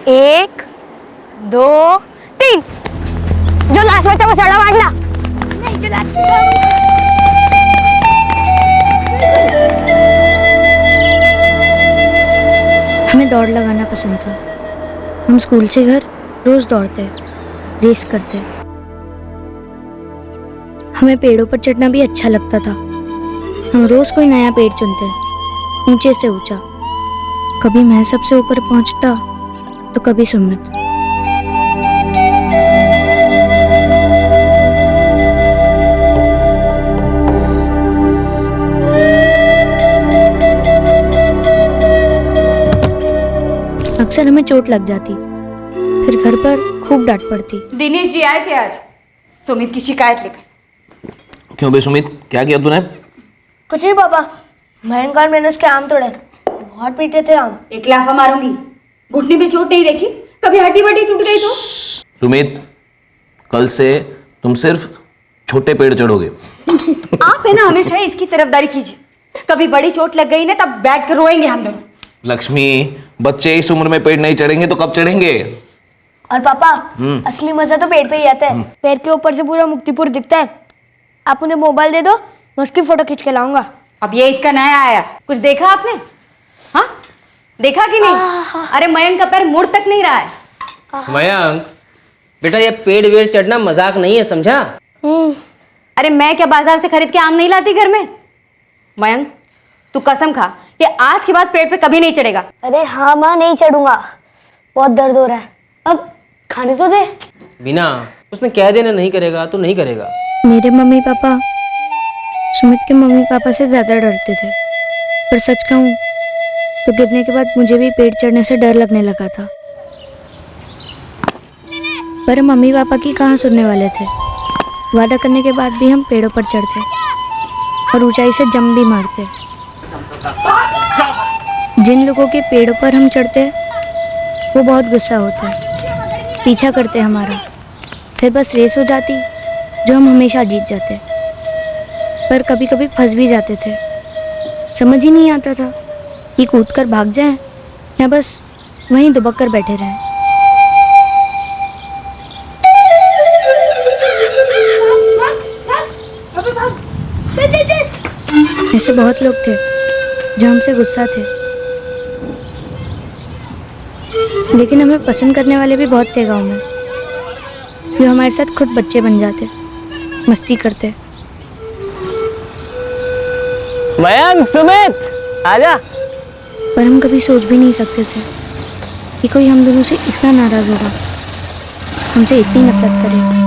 1 2 3। जो लास्ट बचा वो सड़ा मारना। नहीं जो लास्ट हमें दौड़ लगाना पसंद था। हम स्कूल से घर रोज दौड़ते, रेस करते। हमें पेड़ों पर चढ़ना भी अच्छा लगता था। हम रोज कोई नया पेड़ चुनते, ऊंचे से ऊंचा। कभी मैं सबसे ऊपर पहुंचता तो कभी सुमित। अक्सर हमें चोट लग जाती, फिर घर पर खूब डांट पड़ती। दिनेश जी आए थे आज सुमित की शिकायत लेकर। क्यों बे सुमित, क्या किया तूने? कुछ नहीं पापा, मयंक और मैंने उसके आम तोड़े, बहुत पीटे थे आम। एक लाफा मारूंगी। घुटने पे चोट नहीं देखी? कभी हड्डी बड्डी टूट गई तो? सुमित, कल से तुम सिर्फ छोटे पेड़ चढ़ोगे। आप है ना हमेशा ही इसकी तरफदारी कीजिए। कभी बड़ी चोट लग गई ना तब बैठ कर रोएंगे हम दोनों। लक्ष्मी, बच्चे इस उम्र में पेड़ नहीं चढ़ेंगे तो कब चढ़ेंगे? और पापा असली मजा तो पेड़ पे ही आता है। पेड़ के ऊपर से पूरा मुक्तिपुर दिखता है। आप उन्हें मोबाइल दे दो, मैं उसकी फोटो खींच के लाऊंगा। अब ये इसका नया आया, कुछ देखा आपने? हाँ, देखा कि नहीं? अरे मयंक का पैर मुड़ तक नहीं रहा है। मयंक बेटा, ये पेड़ वेड़ चढ़ना मजाक नहीं है, समझा? अरे मैं क्या बाजार से खरीद के आम नहीं लाती घर में? मयंक तू कसम खा, ये आज के बाद पेड़ पे कभी नहीं चढ़ेगा। अरे हाँ माँ, नहीं चढ़ूंगा, बहुत दर्द हो रहा है। अब खाने तो दे। बिना उसने कह देना नहीं करेगा तो नहीं करेगा। मेरे मम्मी पापा सुमित के मम्मी पापा से ज़्यादा डरते थे, पर सच कहूँ तो गिरने के बाद मुझे भी पेड़ चढ़ने से डर लगने लगा था। पर मम्मी पापा की कहाँ सुनने वाले थे। वादा करने के बाद भी हम पेड़ों पर चढ़ते और ऊंचाई से जंप भी मारते। जिन लोगों के पेड़ों पर हम चढ़ते वो बहुत गुस्सा होते, पीछा करते हमारा। फिर बस रेस हो जाती जो हम हमेशा जीत जाते, पर कभी कभी फंस भी जाते थे। समझ ही नहीं आता था कि कूद कर भाग जाएं या बस वहीं दुबक कर बैठे रहें। ऐसे बहुत लोग थे जो हमसे गुस्सा थे, लेकिन हमें पसंद करने वाले भी बहुत थे गाँव में, जो हमारे साथ खुद बच्चे बन जाते, मस्ती करते। मयंक, सुमित, आजा। पर हम कभी सोच भी नहीं सकते थे कि कोई हम दोनों से इतना नाराज होगा, हमसे इतनी नफरत करे।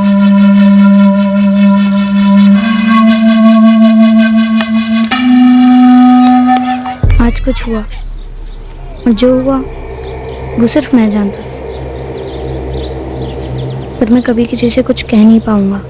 आज कुछ हुआ और जो हुआ वो सिर्फ मैं जानता था, पर मैं कभी किसी से कुछ कह नहीं पाऊंगा।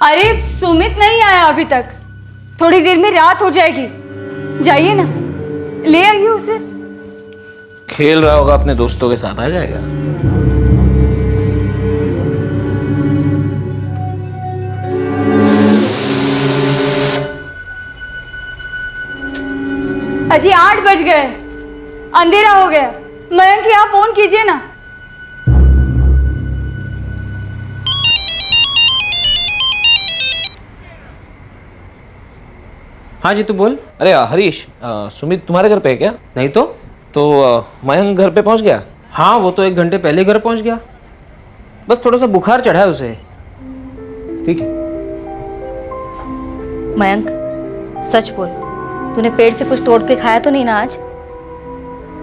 अरे सुमित नहीं आया अभी तक, थोड़ी देर में रात हो जाएगी। जाइए ना, ले आइए उसे। खेल रहा होगा अपने दोस्तों के साथ, आ जाएगा। अजी 8 बज गए, अंधेरा हो गया। मयंक यहाँ फोन कीजिए ना। हाँ जी, तू बोल। अरे हरीश, सुमित तुम्हारे घर पे है क्या? नहीं तो मयंक घर पे पहुंच गया? हाँ, वो तो 1 घंटे पहले घर पहुंच गया। बस थोड़ा सा बुखार चढ़ा है उसे। ठीक है। मयंक सच बोल, तूने पेड़ से कुछ तोड़ के खाया तो नहीं ना आज?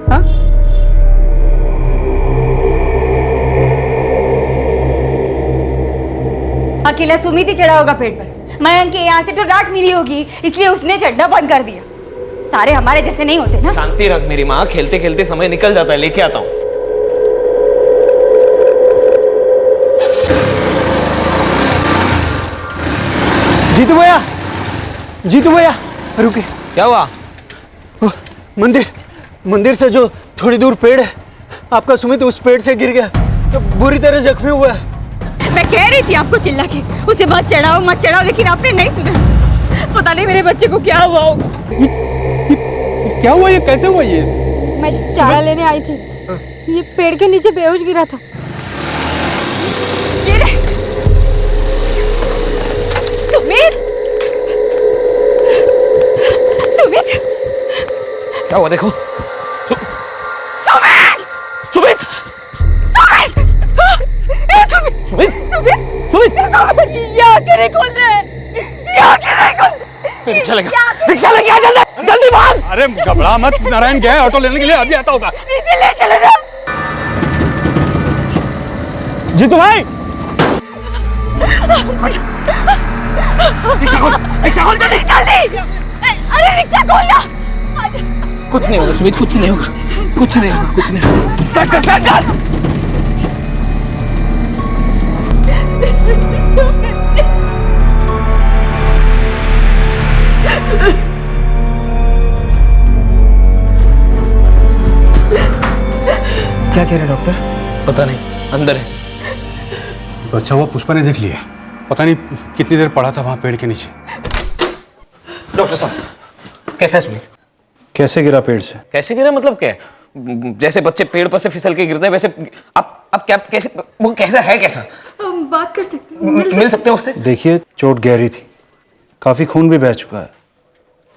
हाँ? अकेला सुमित ही चढ़ा होगा पेड़ पर। मयंक के यहाँ से तो डांट मिली होगी, इसलिए उसने चढ़ना बंद कर दिया। सारे हमारे जैसे नहीं होते ना। शांति रख मेरी माँ, खेलते खेलते समय निकल जाता है, लेके आता हूँ। जीतू भैया रुके। क्या हुआ? मंदिर से जो थोड़ी दूर पेड़ है, आपका सुमित उस पेड़ से गिर गया, तो बुरी तरह जख्मी हुआ है। मैं कह रही थी आपको चिल्ला के उसे मत चढ़ाओ, लेकिन आपने नहीं सुना। पता नहीं मेरे बच्चे को क्या हुआ होगा। क्या हुआ, ये कैसे हुआ? ये मैं चारा लेने आई थी, ये पेड़ के नीचे बेहोश गिरा था। गिरे? सुमित! सुमित! क्या हुआ देखो? सुमित! सुमित! सुमित! सुमित! यहाँ के नहीं खोल रहे, यहाँ के नहीं खोल। रिक्शा लेके आ, जल्दी भाग! अरे घबरा मत, नारायण गया है ऑटो लेने के लिए, अभी आता होगा। इसे ले चलो ना। जीतू भाई, रिक्शा खोल जल्दी! अरे रिक्शा खोल ना। कुछ नहीं होगा सुमित, कुछ नहीं होगा। स्टार्ट कर। क्या कह रहे डॉक्टर? पता नहीं, अंदर है। तो अच्छा हुआ पुष्पा ने देख लिया, पता नहीं कितनी देर पड़ा था वहां पेड़ के नीचे। डॉक्टर साहब, कैसा है सुमित? कैसे गिरा पेड़ से? कैसे गिरा मतलब क्या? जैसे बच्चे पेड़ पर से फिसल के गिरते हैं वैसे आप क्या कैसे, वो कैसा है? कैसा बात कर सकते मिल सकते हैं उससे? देखिए, चोट गहरी थी, काफी खून भी बह चुका है।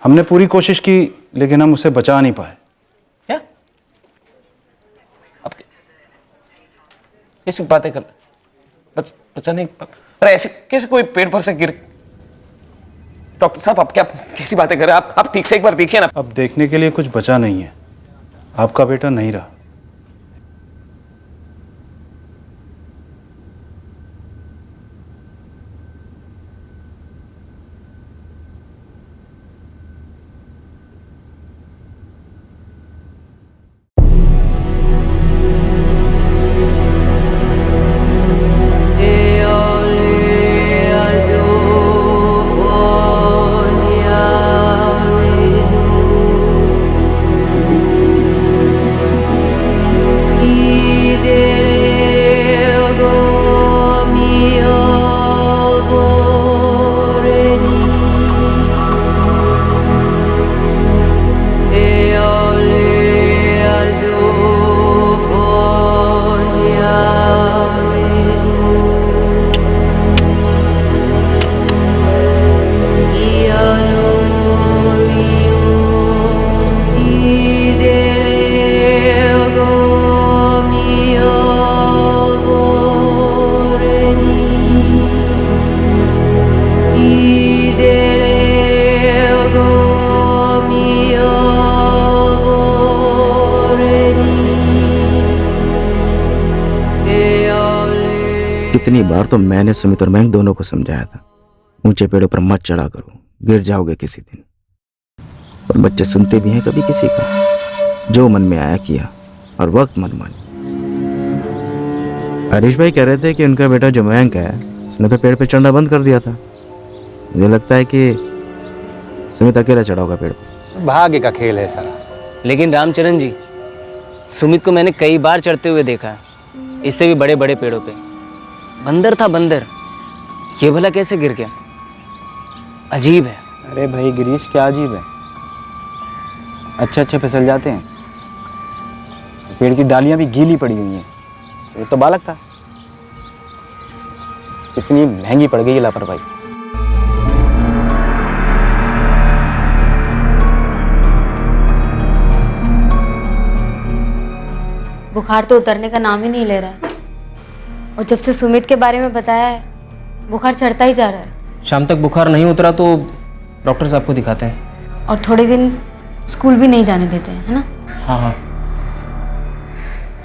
हमने पूरी कोशिश की लेकिन हम उसे बचा नहीं पाए। क्या? आप कैसे बातें कर? बचा नहीं? अरे ऐसे कैसे कोई पेड़ पर से गिर? डॉक्टर साहब आप क्या कैसी बातें कर रहे हैं? आप ठीक से एक बार देखिए ना। अब देखने के लिए कुछ बचा नहीं है, आपका बेटा नहीं रहा। कितनी बार तो मैंने सुमित और मयंक दोनों को समझाया था, ऊंचे पेड़ों पर मत चढ़ा करो, गिर जाओगे किसी दिन। और बच्चे सुनते भी हैं कभी किसी का? जो मन में आया किया और वक्त मन मानी। हरीश भाई कह रहे थे कि उनका बेटा जो मयंक है उसने तो पेड़ पे चढ़ना बंद कर दिया था। मुझे लगता है कि सुमित अकेला चढ़ा होगा पेड़ पर। भाग्य का खेल है सारा। लेकिन रामचरण जी, सुमित को मैंने कई बार चढ़ते हुए देखा है, इससे भी बड़े बड़े पेड़ों पे। बंदर था बंदर, ये भला कैसे गिर गया? अजीब है। अरे भाई गिरीश, क्या अजीब है? अच्छे फिसल जाते हैं। पेड़ की डालियां भी गीली पड़ी हुई हैं। ये तो बालक था, कितनी महंगी पड़ गई ये लापरवाही। बुखार तो उतरने का नाम ही नहीं ले रहा है, और जब से सुमित के बारे में बताया है बुखार चढ़ता ही जा रहा है। शाम तक बुखार नहीं उतरा तो डॉक्टर साहब को दिखाते हैं। और थोड़े दिन स्कूल भी नहीं जाने देते हैं, है ना? हाँ,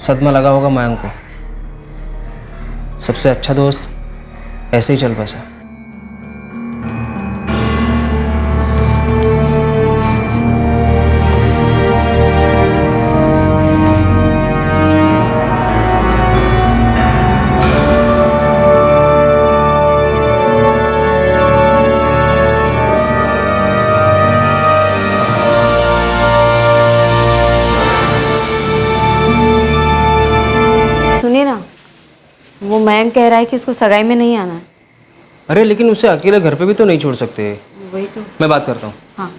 सदमा लगा होगा मयंक को। सबसे अच्छा दोस्त ऐसे ही चल बस। सुनिए ना, वो मयंक कह रहा है कि उसको सगाई में नहीं आना है। अरे लेकिन उसे अकेले घर पे भी तो नहीं छोड़ सकते। वही तो। मैं बात करता हूँ। हाँ।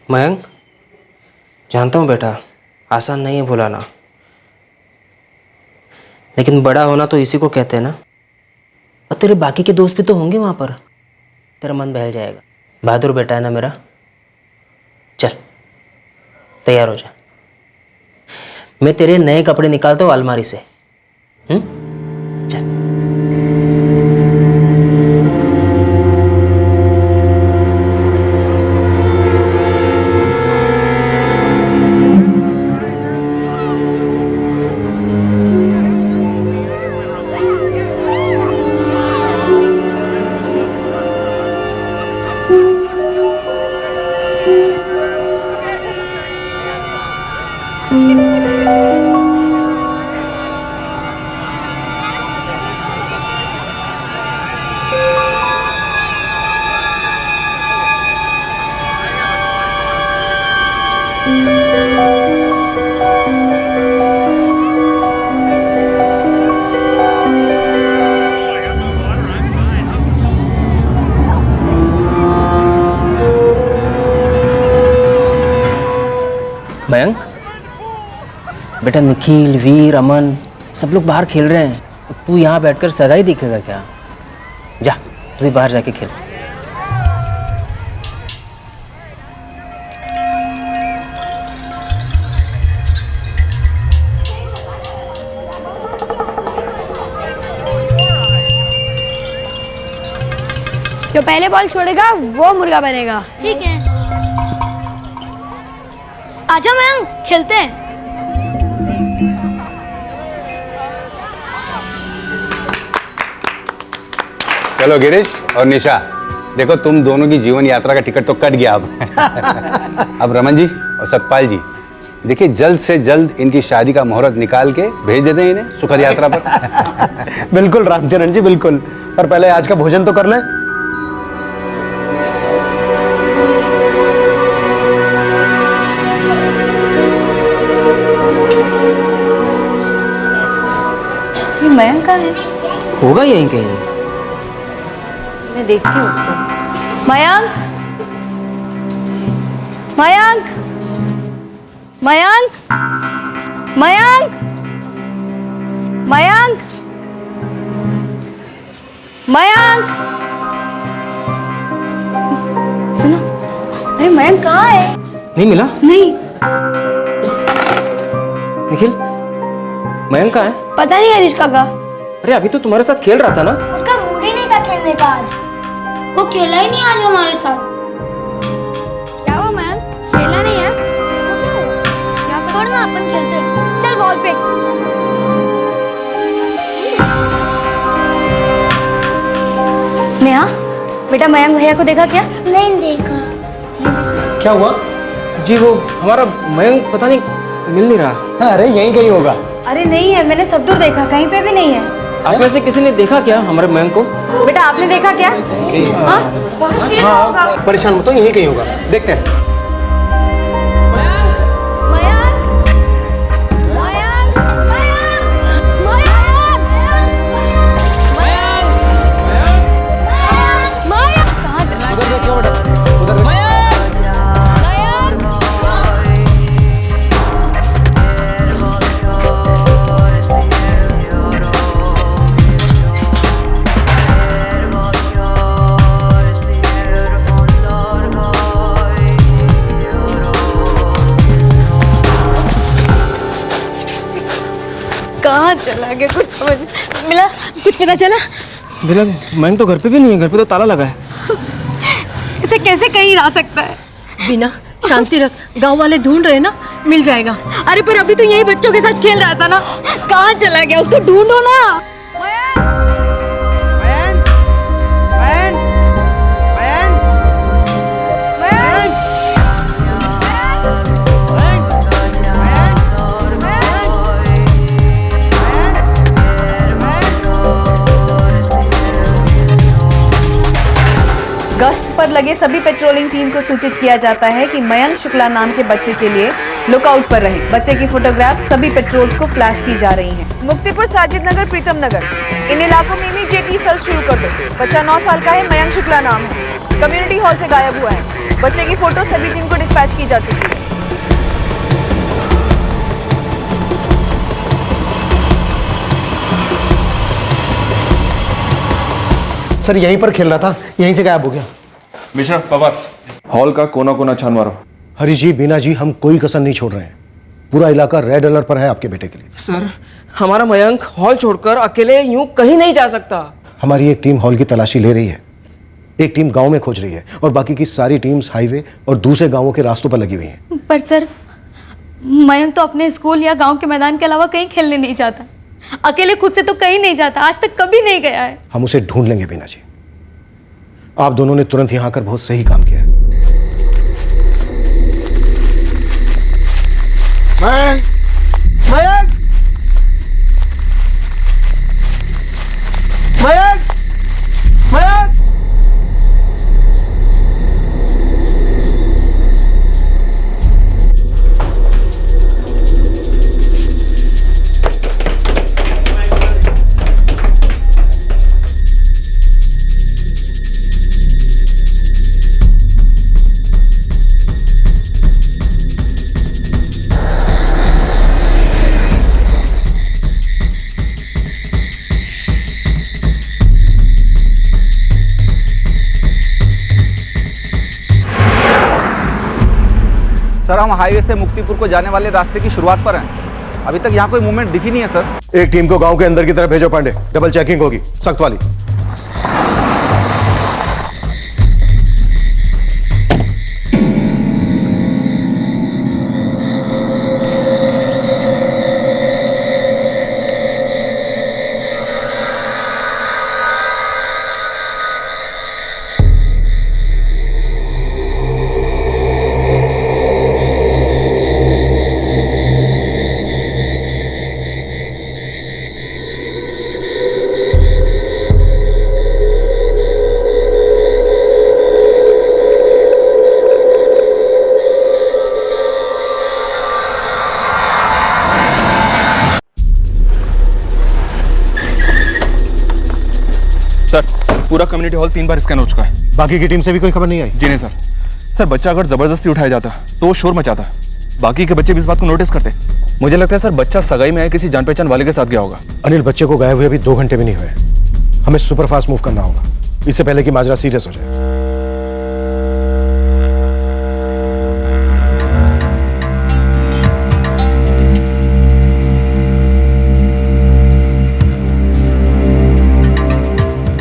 मयंक, जानता हूँ बेटा, आसान नहीं है भुलाना, लेकिन बड़ा होना तो इसी को कहते हैं ना। और तेरे बाकी के दोस्त भी तो होंगे वहाँ पर, तेरा मन बहल जाएगा। बहादुर बेटा है ना मेरा। चल तैयार हो जा, मैं तेरे नए कपड़े निकालता हूँ अलमारी से। चल। मयंक बेटा, निखिल, वीर, अमन सब लोग बाहर खेल रहे हैं, तो तू यहाँ बैठकर सगाई देखेगा क्या? जा तू भी बाहर जाके खेल। जो पहले बॉल छोड़ेगा वो मुर्गा बनेगा। ठीक है, आजा मयंक, खेलते हैं। चलो गिरीश और निशा, देखो तुम दोनों की जीवन यात्रा का टिकट तो कट गया अब। अब रमन जी और सतपाल जी, देखिए जल्द से जल्द इनकी शादी का मुहूर्त निकाल के भेज देते हैं इन्हें सुखद यात्रा पर। बिल्कुल रामचरण जी, बिल्कुल, पर पहले आज का भोजन तो कर लें। ये मयंक कहाँ है? होगा यहीं कहीं। मैं देखती हूँ उसको। मयंक, मयंक, मयंक, मयंक, मयंक, मयंक, सुनो, अरे मयंक कहाँ है? नहीं मिला? नहीं। निखिल, मयंक कहाँ है? पता नहीं हरीश काका, अरे अभी तो तुम्हारे साथ खेल रहा था ना। उसका मूड ही नहीं था खेलने का आज। वो खेला ही नहीं आज हमारे साथ। क्या हुआ मयंक, खेला नहीं है? इसको क्या हुआ? क्या छोड़ ना, अपन खेलते हैं। चल बॉल फेंक। नेहा, बेटा मयंक भैया को देखा क्या? नहीं देखा। क्या हुआ? जी वो हमारा मयंक पता नहीं मिल नहीं रहा। अरे यहीं कहीं होगा। अरे नहीं है, मैंने सब दूर देखा, कहीं पे भी नहीं है। आप में से किसी ने देखा क्या हमारे मयंक को? बेटा आपने देखा क्या? हाँ? बाहर खेल रहा होगा। परेशान मत हो, यहीं कहीं होगा, देखते हैं। कहाँ चला गया, कुछ समझ मिला? कुछ पता चला? मेरा मयंक तो घर पे भी नहीं है, घर पे तो ताला लगा है। इसे कैसे कहीं आ सकता है? बिना शांति रख, गांव वाले ढूंढ रहे ना, मिल जाएगा। अरे पर अभी तो यही बच्चों के साथ खेल रहा था ना, कहाँ चला गया? उसको ढूंढो ना। गश्त पर लगे सभी पेट्रोलिंग टीम को सूचित किया जाता है कि मयंक शुक्ला नाम के बच्चे के लिए लुकआउट पर रहे। बच्चे की फोटोग्राफ सभी पेट्रोल्स को फ्लैश की जा रही हैं। मुक्तिपुर, साजिद नगर, प्रीतम नगर, इन इलाकों में इमीडिएटली सर्च शुरू कर दो। बच्चा 9 साल का है, मयंक शुक्ला नाम है, कम्युनिटी हॉल से गायब हुआ है। बच्चे की फोटो सभी टीम को डिस्पैच की जा चुकी है। सर यहीं पर खेल रहा था, यहीं से गायब हो गया। मिश्रा, पवार, हॉल का कोना कोना छान मारो। हरीश जी, बीना जी, हम कोई कसर नहीं छोड़ रहे हैं। पूरा इलाका रेड अलर्ट पर है आपके बेटे के लिए। सर, हमारा मयंक हॉल छोड़कर अकेले यूं कहीं नहीं जा सकता। हमारी एक टीम हॉल की तलाशी ले रही है, एक टीम गांव में खोज रही है और बाकी की सारी टीम्स हाईवे और दूसरे गांवों के रास्तों पर लगी हुई हैं। पर सर, मयंक तो अपने स्कूल या गांव के मैदान के अलावा कहीं खेलने नहीं जाता। अकेले खुद से तो कहीं नहीं जाता, आज तक कभी नहीं गया है। हम उसे ढूंढ लेंगे बीना जी। आप दोनों ने तुरंत यहां आकर बहुत सही काम किया है। मयंक, मयंक, मयंक, मयंक। सर, हम हाईवे से मुक्तिपुर को जाने वाले रास्ते की शुरुआत पर हैं। अभी तक यहाँ कोई मूवमेंट दिखी नहीं है सर। एक टीम को गांव के अंदर की तरफ भेजो पांडे, डबल चेकिंग होगी, सख्त वाली। सर, पूरा कम्युनिटी हॉल 3 बार स्कैन हो चुका है। बाकी की टीम से भी कोई खबर नहीं आई? जी नहीं सर। सर, बच्चा अगर जबरदस्ती उठाया जाता तो वो शोर मचाता, बाकी के बच्चे भी इस बात को नोटिस करते। मुझे लगता है सर, बच्चा सगाई में आए किसी जान पहचान वाले के साथ गया होगा। अनिल, बच्चे को गायब हुए अभी 2 घंटे भी नहीं हुए। हमें सुपर फास्ट मूव करना होगा, इससे पहले कि माजरा सीरियस हो जाए।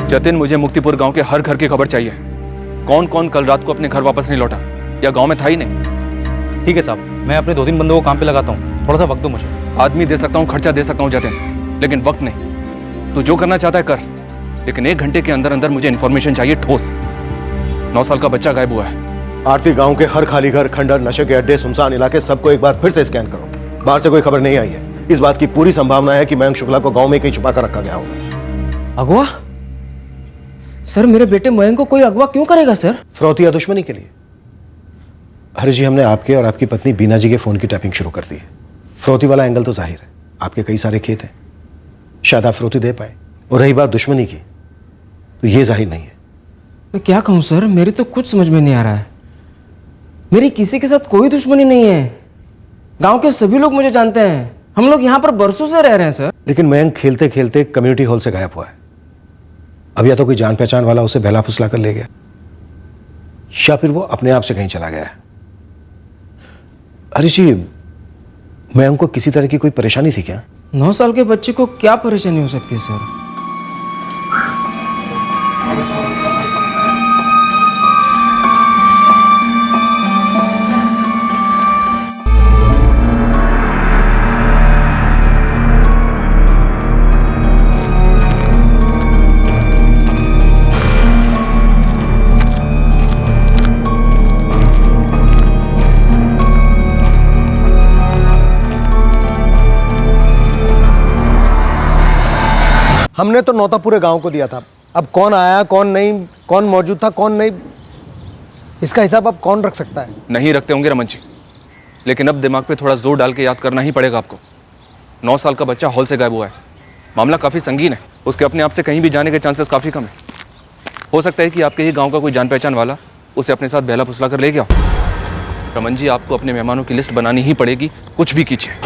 जतिन, मुझे मुक्तिपुर गांव के हर घर की खबर चाहिए। कौन कौन कल रात को अपने घर वापस नहीं लौटा या गांव में था ही नहीं। ठीक है साहब, मैं अपने 2-3 बंदों को काम पे लगाता हूँ, थोड़ा सा वक्त दो मुझे। आदमी दे सकता हूँ, खर्चा दे सकता हूँ जतिन, लेकिन वक्त नहीं। तू जो करना चाहता है कर, लेकिन 1 घंटे के अंदर अंदर मुझे इंफॉर्मेशन चाहिए ठोस। 9 साल का बच्चा गायब हुआ है। आरती, गांव के हर खाली घर, खंडर, नशे के अड्डे, सुनसान इलाके, सबको एक बार फिर से स्कैन करो। बाहर से कोई खबर नहीं आई है। इस बात की पूरी संभावना है कि मयंक शुक्ला को गांव में कहीं छुपा कर रखा गया होगा। अगवा? सर, मेरे बेटे मयंक को कोई अगवा क्यों करेगा सर? फिरौती या दुश्मनी के लिए। हरीश जी, हमने आपके और आपकी पत्नी बीना जी के फोन की टैपिंग शुरू कर दी है। फिरौती वाला एंगल तो जाहिर है, आपके कई सारे खेत हैं, शायद आप फिरौती दे पाए। और रही बात दुश्मनी की, तो ये जाहिर नहीं है। मैं क्या कहूँ सर, मेरी तो कुछ समझ में नहीं आ रहा है। मेरी किसी के साथ कोई दुश्मनी नहीं है। गांव के सभी लोग मुझे जानते हैं। हम लोग यहाँ पर बरसों से रह रहे हैं सर। लेकिन मयंक खेलते खेलते कम्युनिटी हॉल से गायब हुआ है। अब या तो कोई जान पहचान वाला उसे बहला फुसला कर ले गया, या फिर वो अपने आप से कहीं चला गया है। हरीश जी, मयंक को किसी तरह की कोई परेशानी थी क्या? 9 साल के बच्चे को क्या परेशानी हो सकती है सर? हमने तो नौता पूरे गांव को दिया था। अब कौन आया, कौन नहीं, कौन मौजूद था, कौन नहीं, इसका हिसाब अब कौन रख सकता है? नहीं रखते होंगे रमन जी, लेकिन अब दिमाग पे थोड़ा जोर डाल के याद करना ही पड़ेगा आपको। 9 साल का बच्चा हॉल से गायब हुआ है। मामला काफ़ी संगीन है। उसके अपने आप से कहीं भी जाने के चांसेस काफ़ी कम है। हो सकता है कि आपके ही गांव का कोई जान पहचान वाला उसे अपने साथ बहला फुसला कर ले गया। रमन जी, आपको अपने मेहमानों की लिस्ट बनानी ही पड़ेगी, कुछ भी कीजिए।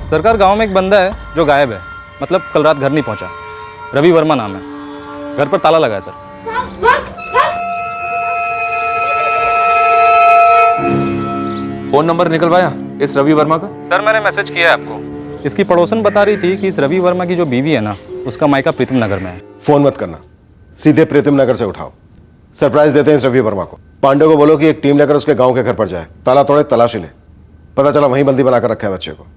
सरकार, गांव में एक बंदा है जो गायब है, मतलब कल रात घर नहीं पहुंचा। रवि वर्मा नाम है। घर पर ताला लगा है सर। फोन नंबर निकलवाया इस रवि वर्मा का? सर, मैंने मैसेज किया है आपको। इसकी पड़ोसन बता रही थी कि इस रवि वर्मा की जो बीवी है ना, उसका मायका प्रीतम नगर में है। फोन मत करना, सीधे प्रीतम नगर से उठाओ। सरप्राइज देते हैं इस रवि वर्मा को। पांडे को बोलो कि एक टीम लेकर उसके गांव के घर पर जाए, ताला तोड़े, तलाशी ले। पता चला वहीं बंदी बनाकर रखा है बच्चे को।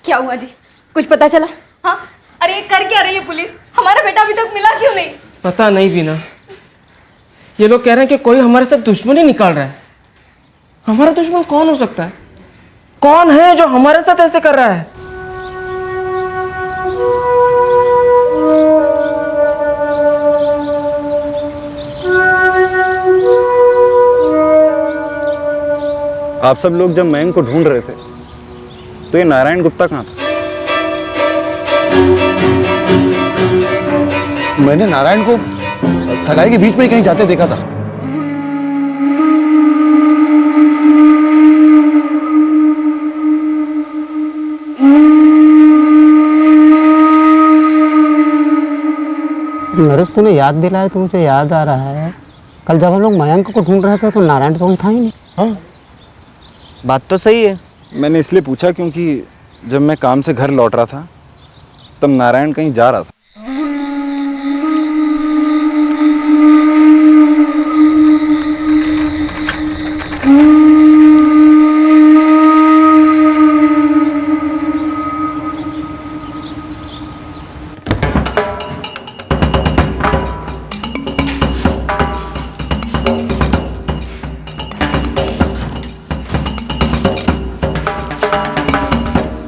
क्या हुआ जी, कुछ पता चला? हाँ, अरे ये कर क्या रही है पुलिस? हमारा बेटा अभी तक मिला क्यों नहीं? पता नहीं बीना, ये लोग कह रहे हैं कि कोई हमारे साथ दुश्मनी निकाल रहा है। हमारा दुश्मन कौन हो सकता है? कौन है जो हमारे साथ ऐसे कर रहा है? आप सब लोग जब मयंक को ढूंढ रहे थे तो ये नारायण गुप्ता कहाँ था? मैंने नारायण को सगाई के बीच में ही कहीं जाते देखा था। नरेश, तूने याद दिलाया तो मुझे याद आ रहा है, कल जब हम लोग मयंक को ढूंढ रहे थे तो नारायण तो कहीं था ही नहीं। हाँ, बात तो सही है। मैंने इसलिए पूछा क्योंकि जब मैं काम से घर लौट रहा था तब नारायण कहीं जा रहा था।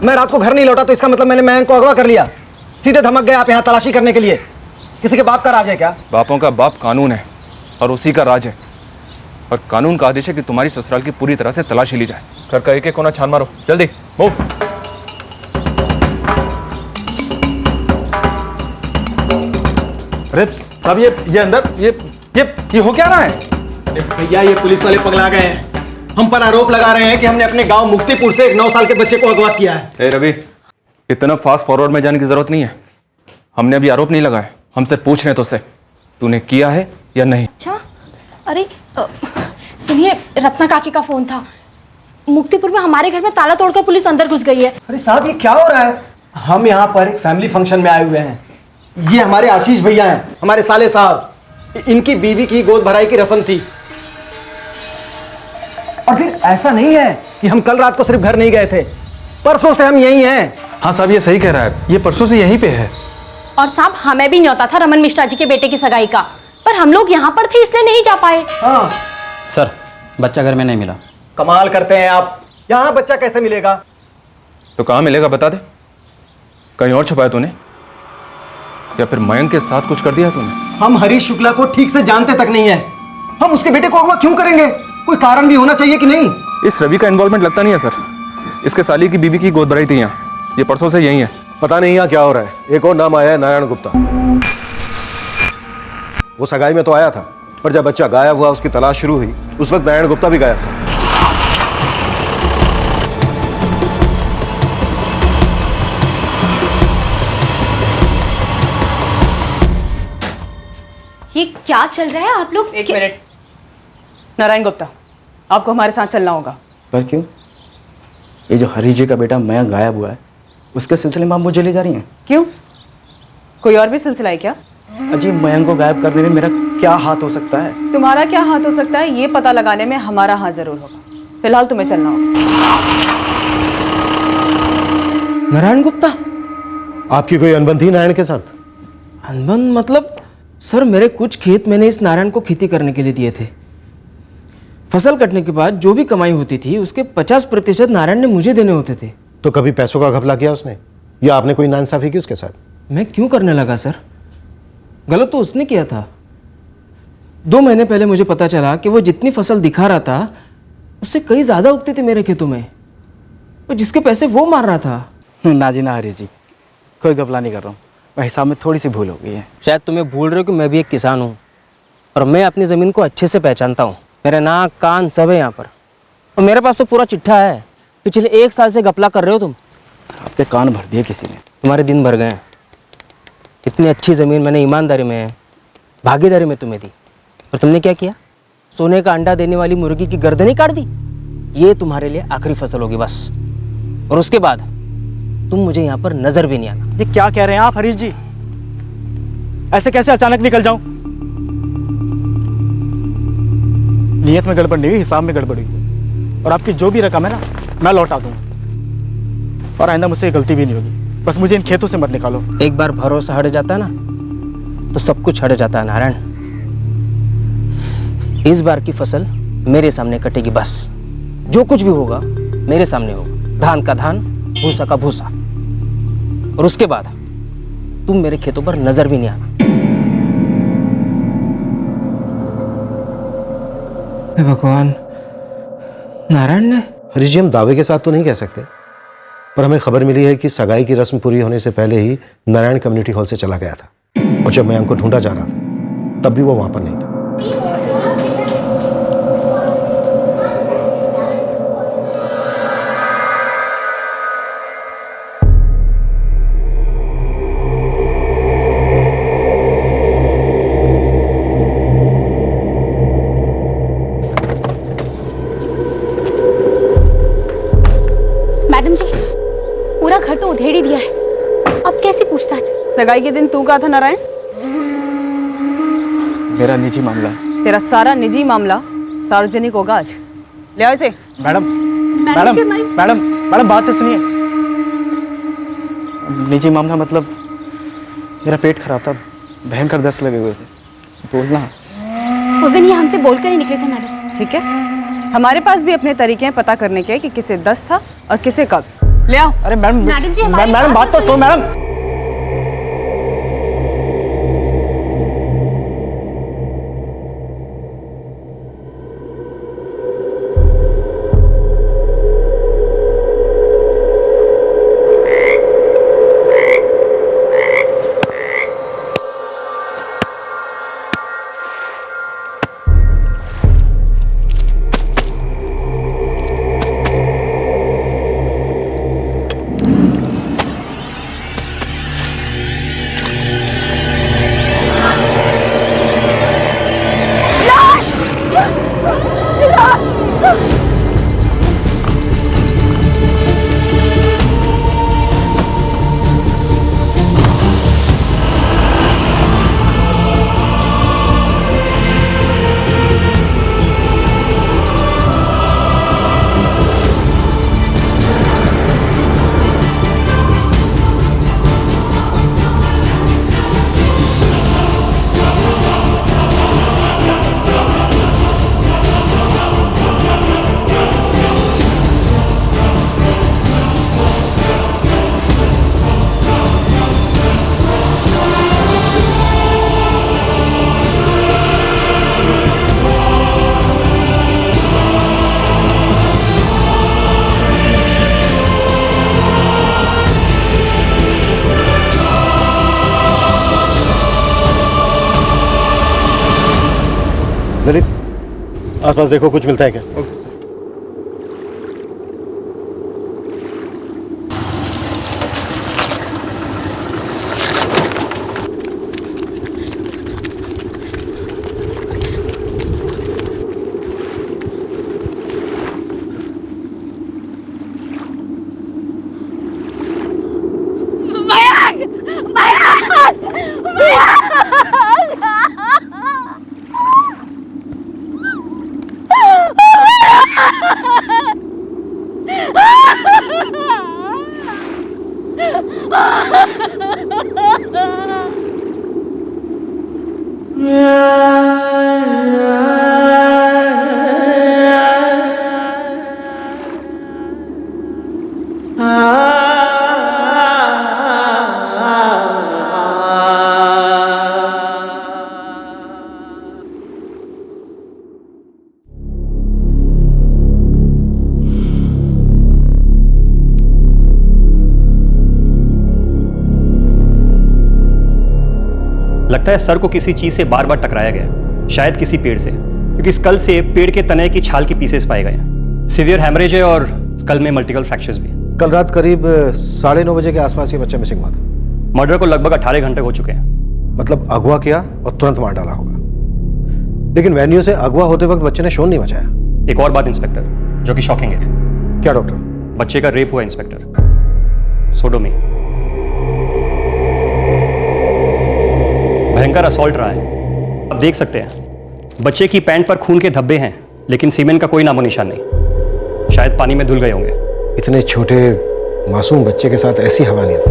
मैं रात को घर नहीं लौटा तो इसका मतलब मैंने मयंक को अगवा कर लिया। सीधे धमक गए आप यहाँ तलाशी करने के लिए। किसी के बाप का राज है क्या? बापों का बाप कानून है और उसी का राज है। और कानून का आदेश है कि तुम्हारी ससुराल की पूरी तरह से तलाशी ली जाए। घर का एक एक कोना छान मारो, जल्दी मूव। रिप्स साहब, ये अंदर ये हो क्या रहा है? भैया, ये पुलिस वाले पगला गए हैं। हम पर आरोप लगा रहे हैं कि हमने अपने गांव मुक्तिपुर से एक 9 साल के बच्चे को अगवा किया है। ए रवि, इतना फास्ट फॉरवर्ड में जाने की जरूरत नहीं है। हमने अभी आरोप नहीं लगाया, हमसे पूछ रहे हैं तुझसे तूने किया है या नहीं। अच्छा, अरे सुनिए, रत्ना काकी का फोन था। मुक्तिपुर में हमारे घर में ताला तोड़कर पुलिस अंदर घुस गई है। अरे साहब, ये क्या हो रहा है? हम यहाँ पर एक फैमिली फंक्शन में आए हुए हैं। ये हमारे आशीष भैया हैं, हमारे साले साहब। इनकी बीवी की गोद भराई की रस्म थी। और फिर ऐसा नहीं है कि हम कल रात को सिर्फ घर नहीं गए थे, परसों से हम यहीं हैं। हाँ साहब, ये सही कह रहा है, ये परसों से यहीं पे है। और साहब, हमें भी न्योता था रमन मिश्रा जी के बेटे की सगाई का, पर हम लोग यहाँ पर थे इसलिए नहीं जा पाए। हाँ सर, बच्चा घर में नहीं मिला। कमाल करते हैं आप, यहाँ बच्चा कैसे मिलेगा? तो कहाँ मिलेगा बता दे। कहीं और छुपाया तूने या फिर मयंक के साथ कुछ कर दिया तूने? हम हरीश शुक्ला को ठीक से जानते तक नहीं है। हम उसके बेटे को अगवा क्यों करेंगे? कोई कारण भी होना चाहिए कि नहीं? इस रवि का इन्वॉल्वमेंट लगता नहीं है सर। इसके साली की बीबी की गोद भराई थी यहाँ, ये परसों से यही है। पता नहीं यहाँ क्या हो रहा है। एक और नाम आया है, नारायण गुप्ता। वो सगाई में तो आया था, पर जब बच्चा गायब हुआ, उसकी तलाश शुरू हुई, उस वक्त नारायण गुप्ता भी गायब था। ये क्या चल रहा है आप लोग? एक मिनट, नारायण गुप्ता, आपको हमारे साथ चलना होगा। पर क्यों? ये जो हरी जी का बेटा मयंक गायब हुआ है, उसके सिलसिले में आप मुझे ले जा रही हैं? क्यों, कोई और भी सिलसिला है क्या? अजी, मयंक को गायब करने में मेरा क्या हाथ हो सकता है? तुम्हारा क्या हाथ हो सकता है ये पता लगाने में हमारा हाथ जरूर होगा। फिलहाल तुम्हें चलना होगा। नारायण गुप्ता, आपकी कोई अनबन थी नारायण के साथ? अनबन मतलब? सर, मेरे कुछ खेत मैंने इस नारायण को खेती करने के लिए दिए थे। फसल कटने के बाद जो भी कमाई होती थी उसके 50% नारायण ने मुझे देने होते थे। तो कभी पैसों का घपला किया उसने, या आपने कोई नाइंसाफी की उसके साथ? मैं क्यों करने लगा सर? गलत तो उसने किया था। 2 महीने पहले मुझे पता चला कि वो जितनी फसल दिखा रहा था उससे कई ज्यादा उगती थी मेरे खेतों में, और जिसके पैसे वो मार रहा था। ना जी ना हरी जी, कोई घपला नहीं कर रहा हूँ। हिसाब में थोड़ी सी भूल हो गई है। शायद तुम्हें भूल रहे हो कि मैं भी एक किसान हूँ और मैं अपनी ज़मीन को अच्छे से पहचानता हूँ। मेरे नाक कान सब है यहाँ पर, और मेरे पास तो पूरा चिट्ठा है। पिछले 1 साल से घपला कर रहे हो तुम। आपके कान भर दिए किसी ने। तुम्हारे दिन भर गए। इतनी अच्छी ज़मीन मैंने ईमानदारी में, भागीदारी में तुम्हें दी, और तुमने क्या किया? सोने का अंडा देने वाली मुर्गी की गर्दन ही काट दी। ये तुम्हारे लिए आखिरी फसल होगी बस, और उसके बाद तुम मुझे यहाँ पर नजर भी नहीं आना। ये क्या कह रहे हैं आप हरीश जी? ऐसे कैसे अचानक निकल जाऊं? नियत में गड़बड़ नहीं हुई, हिसाब में गड़बड़ हुई, और आपकी जो भी रकम है ना मैं लौटा दूंगा, और आइंदा मुझसे ये गलती भी नहीं होगी। बस मुझे इन खेतों से मत निकालो। एक बार भरोसा हट जाता है ना तो सब कुछ हट जाता है नारायण। इस बार की फसल मेरे सामने कटेगी बस। जो कुछ भी होगा मेरे सामने होगा। धान का धान, भूसा का भूसा, और उसके बाद तुम मेरे खेतों पर नजर भी नहीं आना। भगवान, नारायण ने? हरीश जी, हम दावे के साथ तो नहीं कह सकते, पर हमें खबर मिली है कि सगाई की रस्म पूरी होने से पहले ही नारायण कम्युनिटी हॉल से चला गया था, और जब मयंक को ढूंढा जा रहा था तब भी वो वहां पर नहीं था। मैडम जी, पूरा घर तो उधेड़ ही दिया है, अब कैसी पूछताछ? सगाई के दिन तू कहा था नारायण? मेरा निजी मामला है। तेरा सारा निजी मामला सार्वजनिक होगा आज। ले आओ इसे। मैडम मैडम जी, मैडम बात तो सुनिए। निजी मामला मतलब मेरा पेट खराब था, भयंकर दस्त लगे हुए थे। बोलना। उस दिन ये हमसे बोलकर ही निकले थे मैडम। ठीक है, हमारे पास भी अपने तरीके हैं पता करने के कि किसे दस्त था और किसे कब्ज। ले आओ। अरे मैडम जी, मैडम बात तो सुनो मैडम। ललित, आसपास देखो कुछ मिलता है क्या? लगता है सर को किसी चीज से बार बार टकराया गया, शायद किसी पेड़ से, क्योंकि स्कल से पेड़ के तने की छाल के पीसेस पाए गए हैं। सीवियर हैमरेज है और स्कल में मल्टीपल फ्रैक्चर्स भी। कल रात करीब 9:30 बजे के आसपास ये बच्चा मिसिंग हुआ था। मर्डर को लगभग 18 घंटे हो चुके हैं। मतलब अगवा किया और तुरंत मार डाला होगा, लेकिन वेन्यू से अगवा होते वक्त बच्चे ने शोर नहीं मचाया। एक और बात इंस्पेक्टर, जो कि शॉकिंग है। क्या डॉक्टर? बच्चे का रेप हुआ इंस्पेक्टर, सोडोमी। भयंकर असॉल्ट रहा है। आप देख सकते हैं बच्चे की पैंट पर खून के धब्बे हैं, लेकिन सीमेंट का कोई नामो निशान नहीं। शायद पानी में धुल गए होंगे। इतने छोटे मासूम बच्चे के साथ ऐसी हवानियत।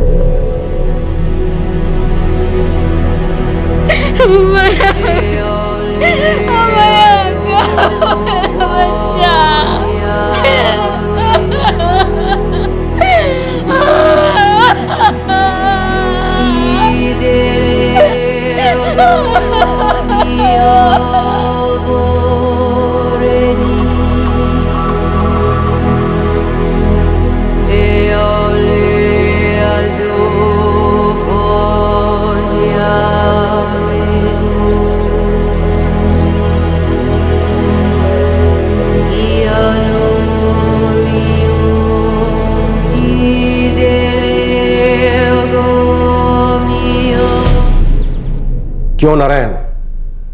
क्यों नारायण,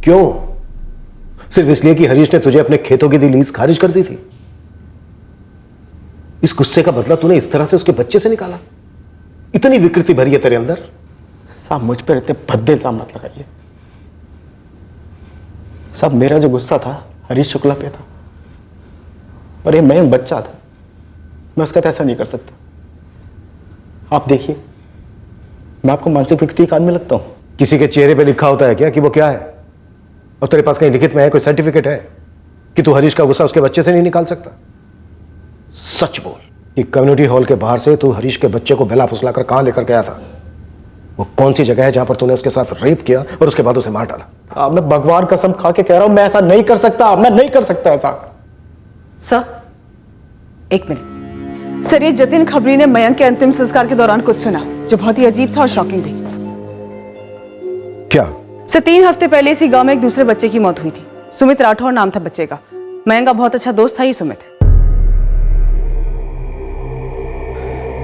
क्यों? सिर्फ इसलिए कि हरीश ने तुझे अपने खेतों की दी लीज खारिज कर दी थी? इस गुस्से का बदला तूने इस तरह से उसके बच्चे से निकाला? इतनी विकृति भरी है तेरे अंदर। साहब मुझ पर इतने भद्दे इल्जाम मत लगाइए साहब। मेरा जो गुस्सा था हरीश शुक्ला पे था, और ये मैं बच्चा था, मैं उसका तो ऐसा नहीं कर सकता। आप देखिए, मैं आपको मानसिक विकृति का आदमी लगता हूं? किसी के चेहरे पे लिखा होता है क्या कि वो क्या है? और तेरे पास कहीं लिखित में है, कोई सर्टिफिकेट है कि तू हरीश का गुस्सा उसके बच्चे से नहीं निकाल सकता? सच बोल कि कम्युनिटी हॉल के बाहर से तू हरीश के बच्चे को बेला फुसलाकर कहां लेकर गया था? वो कौन सी जगह है जहां पर तूने उसके साथ रेप किया और उसके बाद उसे मार डाला? मैं भगवान कसम खा के कह रहा हूं, मैं ऐसा नहीं कर सकता। मैं नहीं कर सकता ऐसा। सर, एक मिनट। सर, ये जतिन खबरी ने मयंक के अंतिम संस्कार के दौरान कुछ सुना जो बहुत ही अजीब था और शॉकिंग भी। क्या? सर, 3 हफ्ते पहले इसी गांव में एक दूसरे बच्चे की मौत हुई थी। सुमित राठौर नाम था बच्चे का। मयंक का बहुत अच्छा दोस्त था ये सुमित।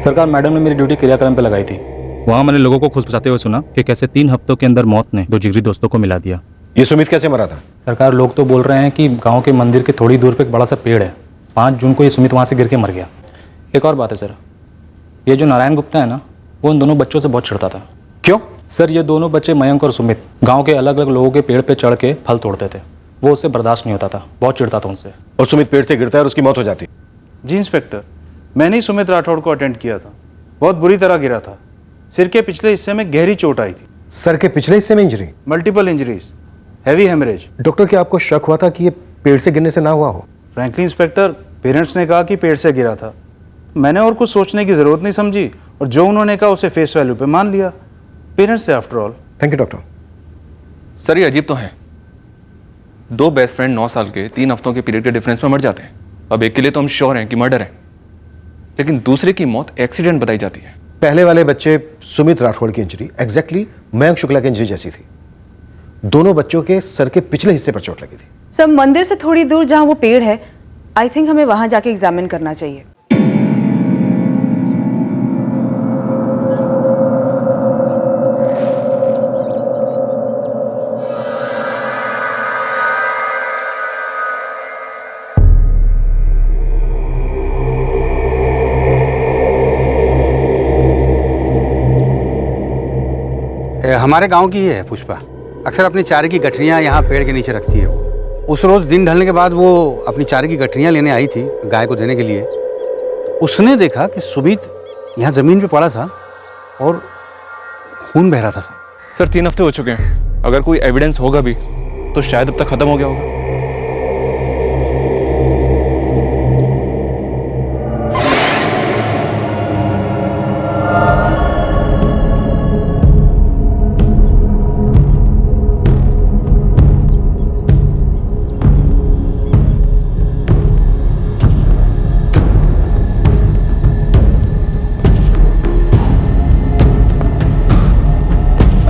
सरकार, मैडम ने मेरी ड्यूटी क्रियाक्रम पे लगाई थी। वहाँ मैंने लोगों को खुशबुसाते हुए सुना कि कैसे 3 हफ्तों के अंदर मौत ने 2 जिगरी दोस्तों को मिला दिया। ये सुमित कैसे मरा था? सरकार, लोग तो बोल रहे हैं कि गांव के मंदिर के थोड़ी दूर पे एक बड़ा सा पेड़ है। 5 जून को ये सुमित वहाँ से गिर के मर गया। एक और बात है सर, ये जो नारायण गुप्ता है ना, वो उन दोनों बच्चों से बहुत चिढ़ता था। क्यों? सर, ये दोनों बच्चे मयंक और सुमित गाँव के अलग अलग लोगों के पेड़ पर चढ़ के फल तोड़ते थे। वो उससे बर्दाश्त नहीं होता था, बहुत चिढ़ता था उनसे। और सुमित पेड़ से गिरता है और उसकी मौत हो जाती? जी इंस्पेक्टर, मैंने ही सुमित राठौड़ को अटेंड किया था। बहुत बुरी तरह गिरा था। सिर के पिछले हिस्से में गहरी चोट आई थी। सर के पिछले हिस्से में injury? Multiple injuries, heavy haemorrhage. Doctor, क्या आपको शक हुआ था कि ये पेड़ से गिरने से ना हुआ हो? फ्रैंकली इंस्पेक्टर, पेरेंट्स ने कहा कि पेड़ से गिरा था। मैंने और कुछ सोचने की जरूरत नहीं समझी और जो उन्होंने कहा उसे फेस वैल्यू पे मान लिया। पेरेंट्स से after all. Thank you doctor. Sir, ये अजीब तो है। 2 बेस्ट फ्रेंड 9 साल के 3 हफ्तों के पीरियड के डिफरेंस में मर जाते हैं। अब एक के लिए तो हम श्योर हैं कि मर्डर है, लेकिन दूसरे की मौत एक्सीडेंट बताई जाती है। पहले वाले बच्चे सुमित राठौड़ की इंजरी एग्जैक्टली मयंक शुक्ला की इंजरी जैसी थी। दोनों बच्चों के सर के पिछले हिस्से पर चोट लगी थी। सर, मंदिर से थोड़ी दूर जहां वो पेड़ है, आई थिंक हमें वहां जाके एग्जामिन करना चाहिए। हमारे गांव की ही है पुष्पा। अक्सर अपनी चारे की गठरियाँ यहाँ पेड़ के नीचे रखती है वो। उस रोज़ दिन ढलने के बाद वो अपनी चारे की गठरियाँ लेने आई थी गाय को देने के लिए। उसने देखा कि सुमित यहाँ जमीन पे पड़ा था और खून बह रहा था। सर 3 हफ्ते हो चुके हैं, अगर कोई एविडेंस होगा भी तो शायद अब तक खत्म हो गया होगा।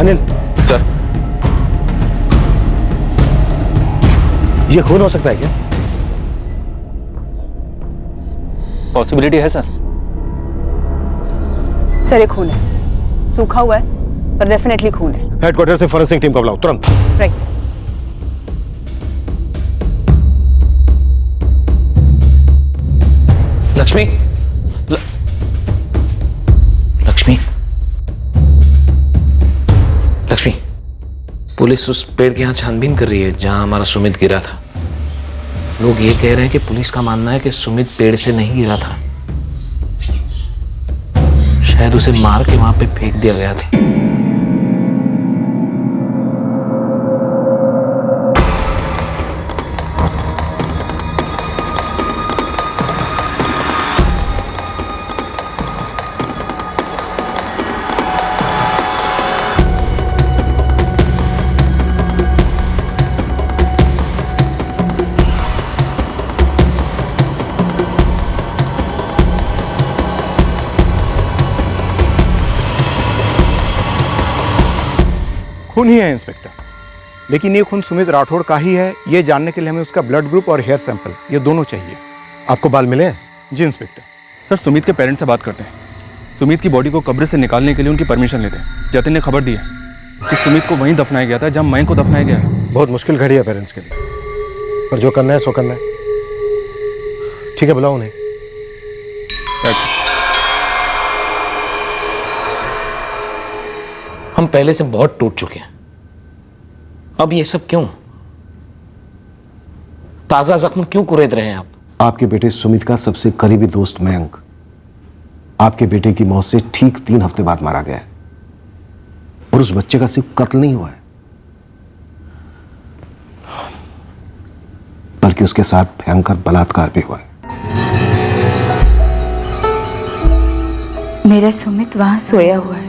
अनिल सर, ये खून हो सकता है क्या? पॉसिबिलिटी है सर। सर ये खून है, सूखा हुआ है पर डेफिनेटली खून है। हेडक्वार्टर से फॉरेंसिक टीम को बुलाओ तुरंत। Right sir. Lakshmi, Lakshmi, Lakshmi, police उस पेड़ के यहाँ छानबीन कर रही है जहां हमारा सुमित गिरा था। लोग ये कह रहे हैं कि पुलिस का मानना है कि सुमित पेड़ से नहीं गिरा था, शायद उसे मार के वहां पे फेंक दिया गया था। खून ही है इंस्पेक्टर, लेकिन ये खून सुमित राठौड़ का ही है ये जानने के लिए हमें उसका ब्लड ग्रुप और हेयर सैंपल ये दोनों चाहिए। आपको बाल मिले हैं? जी इंस्पेक्टर। सर सुमित के पेरेंट्स से बात करते हैं। सुमित की बॉडी को कब्र से निकालने के लिए उनकी परमिशन लेते हैं। जतिन ने खबर दी है कि सुमित को वहीं दफनाया गया था जहां मयंक को दफनाया गया है। बहुत मुश्किल घड़ी है पेरेंट्स के लिए, पर जो करना है सो करना है। ठीक है, बुलाओ उन्हें। हम पहले से बहुत टूट चुके हैं, अब ये सब क्यों? ताजा जख्म क्यों कुरेद रहे हैं आप? आपके बेटे सुमित का सबसे करीबी दोस्त मयंक आपके बेटे की मौत से ठीक 3 हफ्ते बाद मारा गया है, और उस बच्चे का सिर्फ कत्ल नहीं हुआ है बल्कि उसके साथ भयंकर बलात्कार भी हुआ है। मेरा सुमित वहां सोया हुआ है,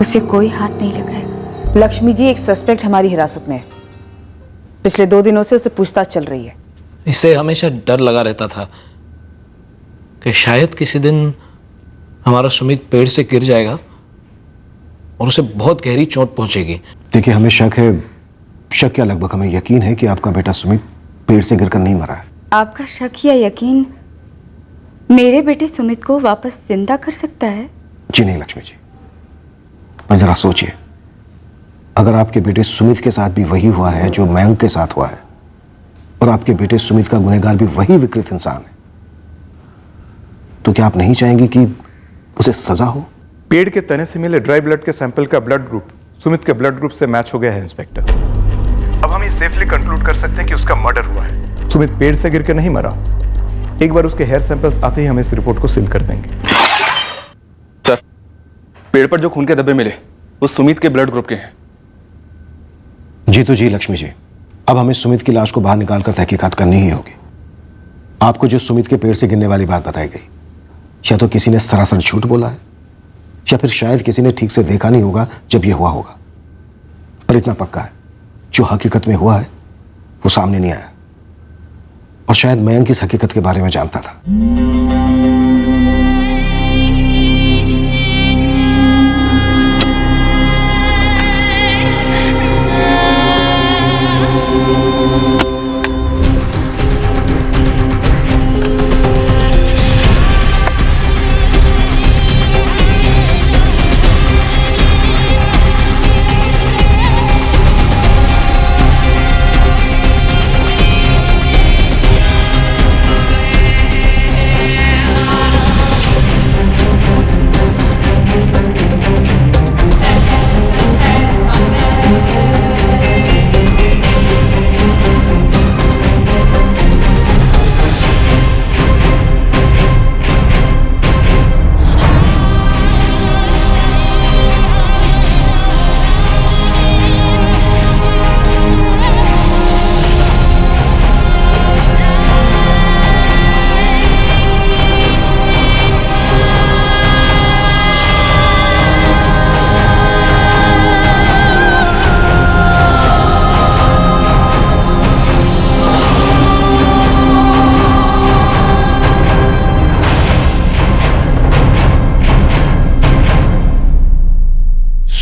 उसे कोई हाथ नहीं लगाएगा। लक्ष्मी जी, एक सस्पेक्ट हमारी हिरासत में है। पिछले 2 दिनों से उसे पूछताछ चल रही है। इससे हमेशा डर लगा रहता था कि शायद किसी दिन हमारा सुमित पेड़ से गिर जाएगा और उसे बहुत गहरी चोट पहुंचेगी। देखिए, हमें शक है, शक क्या लगभग हमें यकीन है कि आपका बेटा सुमित पेड़ से गिरकर नहीं मरा है। आपका शक या यकीन मेरे बेटे सुमित को वापस जिंदा कर सकता है? जी नहीं लक्ष्मी जी, पर जरा सोचिए, अगर आपके बेटे सुमित के साथ भी वही हुआ है जो मयंक के साथ हुआ है, और आपके बेटे सुमित का गुनहगार भी वही विकृत इंसान है, तो क्या आप नहीं चाहेंगे कि उसे सजा हो? पेड़ के तने से मिले ड्राई ब्लड के सैंपल का ब्लड ग्रुप सुमित के ब्लड ग्रुप से मैच हो गया है इंस्पेक्टर। अब हम ये सेफली कंक्लूड कर सकते हैं कि उसका मर्डर हुआ है। सुमित पेड़ से गिर के नहीं मरा। एक बार उसके हेयर सैंपल्स आते ही हम इस रिपोर्ट को सील कर देंगे। सर, पेड़ पर जो खून के धब्बे मिले वो सुमित के ब्लड ग्रुप के हैं। जी तो जी लक्ष्मी जी, अब हमें सुमित की लाश को बाहर निकालकर तहकीकात करनी ही होगी। आपको जो सुमित के पेड़ से गिरने वाली बात बताई गई, या तो किसी ने सरासर झूठ बोला है, या फिर शायद किसी ने ठीक से देखा नहीं होगा जब यह हुआ होगा। पर इतना पक्का है, जो हकीकत में हुआ है वो सामने नहीं आया, और शायद मयंक इस हकीकत के बारे में जानता था।